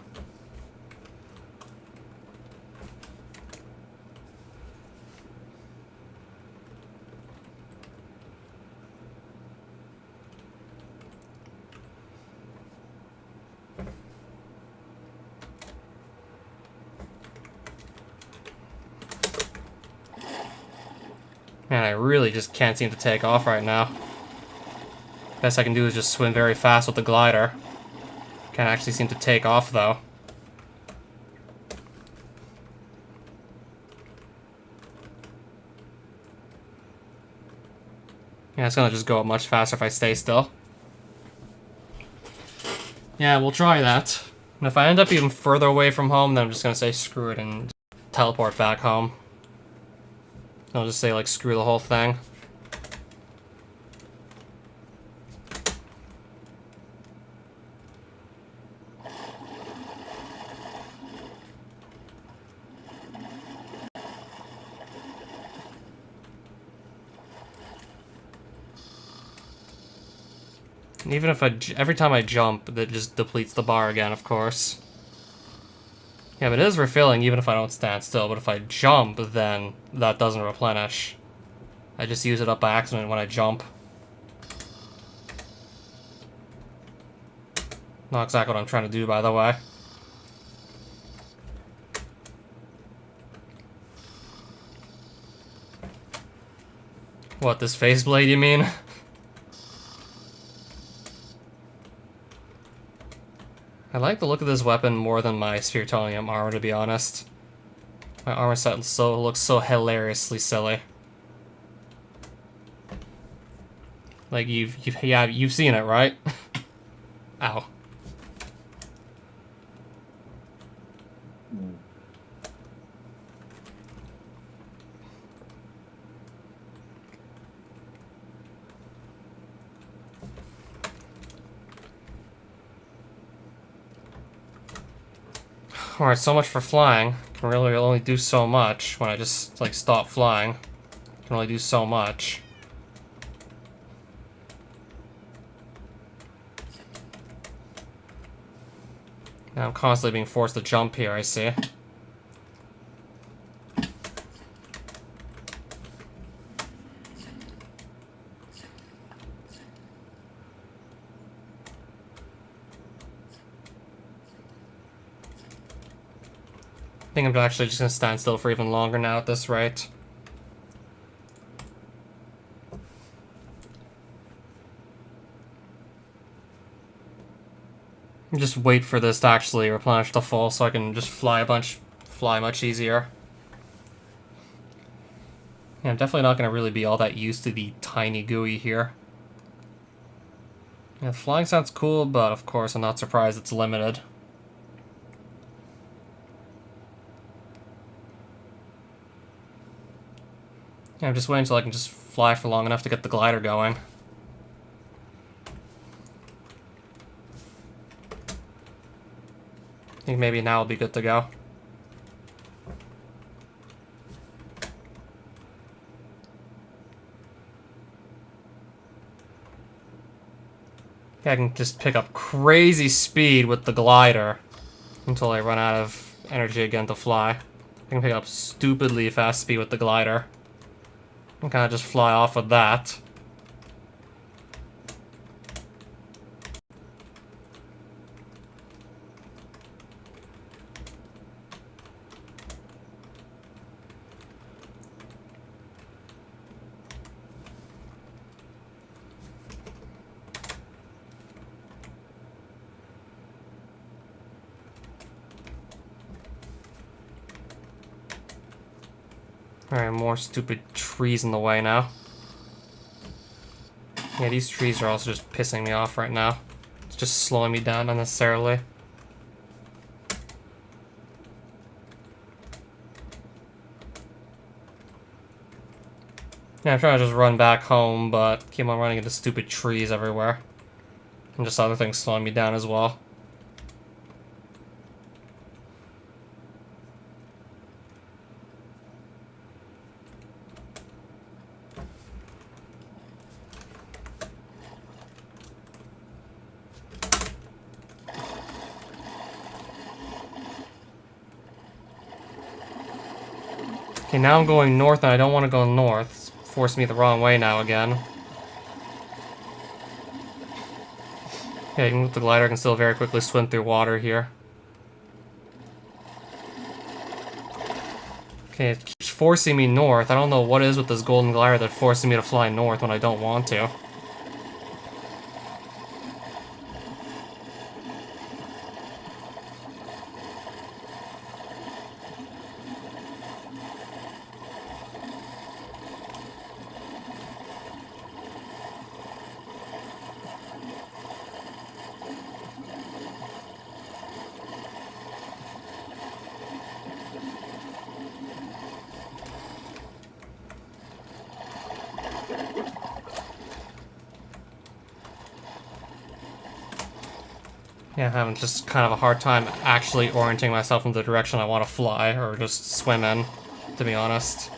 Man, I really just can't seem to take off right now. Best I can do is just swim very fast with the glider. Can't actually seem to take off, though. Yeah, it's gonna just go up much faster if I stay still. Yeah, we'll try that. And if I end up even further away from home, then I'm just gonna say screw it and teleport back home. I'll just say, like, screw the whole thing. Even if every time I jump, that just depletes the bar again, of course. Yeah, but it is refilling even if I don't stand still, but if I jump, then that doesn't replenish. I just use it up by accident when I jump. Not exactly what I'm trying to do, by the way. What, this phase blade, you mean? I like the look of this weapon more than my Spheritonium armor, to be honest. My armor set looks so hilariously silly. Like, you've seen it, right? Ow. Alright, so much for flying. Can really only do so much when I just, like, stop flying. Can only do so much. Now I'm constantly being forced to jump here, I see. I think I'm actually just gonna stand still for even longer now at this rate. Just wait for this to actually replenish the full so I can just fly much easier. Yeah, I'm definitely not gonna really be all that used to the tiny GUI here. Yeah, flying sounds cool, but of course I'm not surprised it's limited. Yeah, I'm just waiting until I can just fly for long enough to get the glider going. I think maybe now I'll be good to go. Yeah, I can just pick up crazy speed with the glider until I run out of energy again to fly. I can pick up stupidly fast speed with the glider. And kind of just fly off with that. Alright, more stupid trees in the way now. Yeah, these trees are also just pissing me off right now. It's just slowing me down unnecessarily. Yeah, I'm trying to just run back home, but keep on running into stupid trees everywhere. And just other things slowing me down as well. Okay, now I'm going north and I don't want to go north. It's forcing me the wrong way now again. Yeah, even with the glider I can still very quickly swim through water here. Okay, it keeps forcing me north. I don't know what it is with this golden glider that's forcing me to fly north when I don't want to. Yeah, I'm having just kind of a hard time actually orienting myself in the direction I want to fly, or just swim in, to be honest.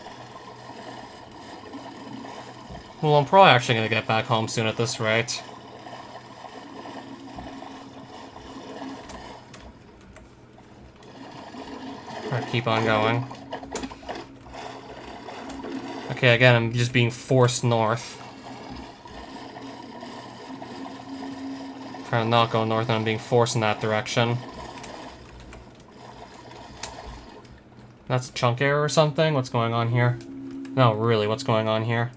Well, I'm probably actually going to get back home soon at this rate. Alright, keep on going. Okay, again, I'm just being forced north. Trying to not go north and I'm being forced in that direction. That's a chunk error or something? What's going on here? No, really, what's going on here?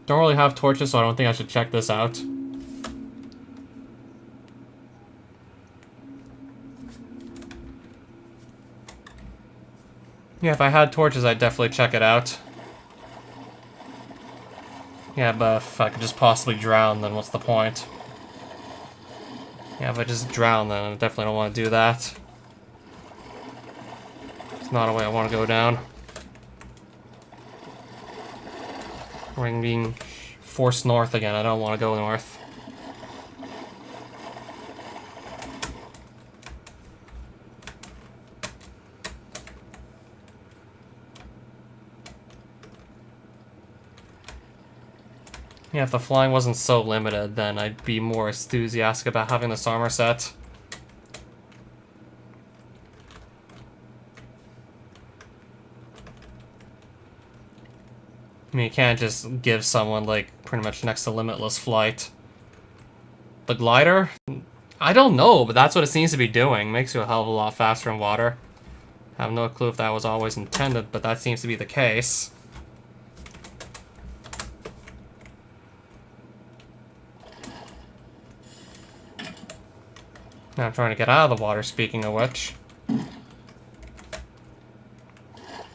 Don't really have torches, so I don't think I should check this out. Yeah, if I had torches, I'd definitely check it out. Yeah, but if I could just possibly drown, then what's the point? Yeah, if I just drown, then I definitely don't want to do that. It's not a way I want to go down. We're being forced north again. I don't want to go north. Yeah, if the flying wasn't so limited, then I'd be more enthusiastic about having this armor set. I mean, you can't just give someone, like, pretty much next to limitless flight. The glider? I don't know, but that's what it seems to be doing. Makes you a hell of a lot faster in water. I have no clue if that was always intended, but that seems to be the case. Now I'm trying to get out of the water, speaking of which.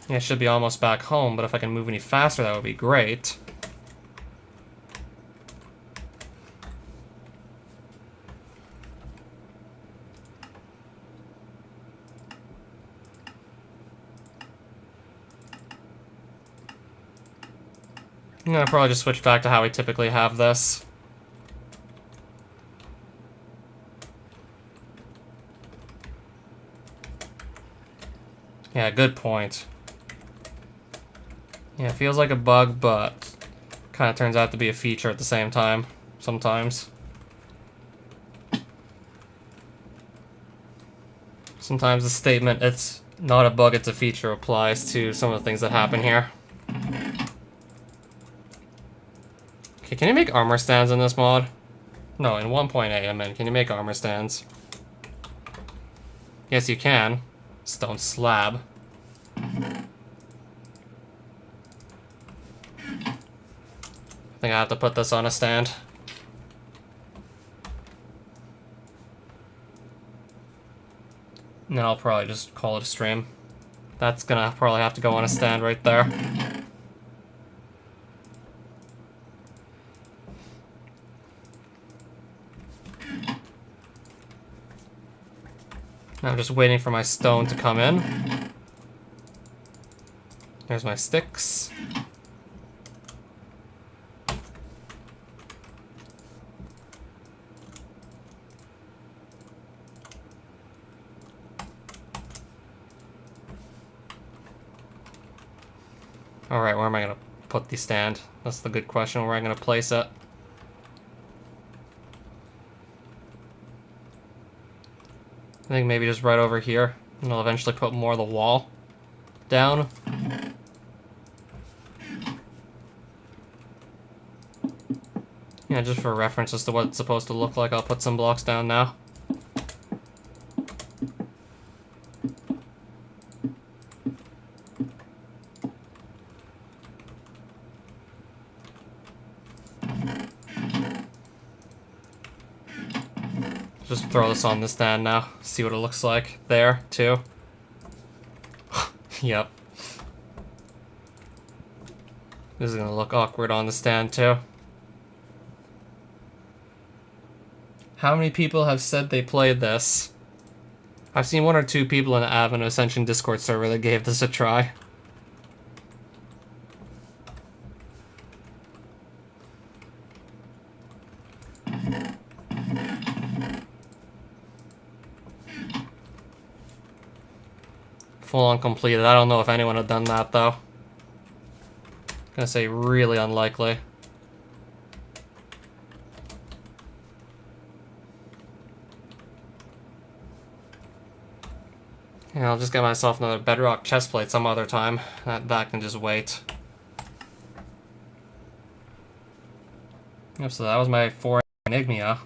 Yeah, I should be almost back home, but if I can move any faster, that would be great. I'm gonna probably just switch back to how we typically have this. Yeah, good point. Yeah, it feels like a bug, but kind of turns out to be a feature at the same time, sometimes. Sometimes the statement, it's not a bug, it's a feature, applies to some of the things that happen here. Okay, can you make armor stands in this mod? No, in 1.8, I mean, can you make armor stands? Yes, you can. Stone slab. I think I have to put this on a stand. And then I'll probably just call it a stream. That's gonna probably have to go on a stand right there. Now I'm just waiting for my stone to come in. There's my sticks. Alright, where am I gonna put the stand? That's the good question, where am I gonna place it? I think maybe just right over here, and I'll eventually put more of the wall down. Yeah, just for reference as to what it's supposed to look like, I'll put some blocks down now. Just throw this on the stand now, see what it looks like there, too. Yep. This is gonna look awkward on the stand, too. How many people have said they played this? I've seen 1 or 2 people in the Advent Ascension Discord server that gave this a try. Full on completed. I don't know if anyone had done that, though. Gonna say really unlikely. Yeah, I'll just get myself another bedrock chestplate some other time. That can just wait. Yep, so that was my 4 Enigmia.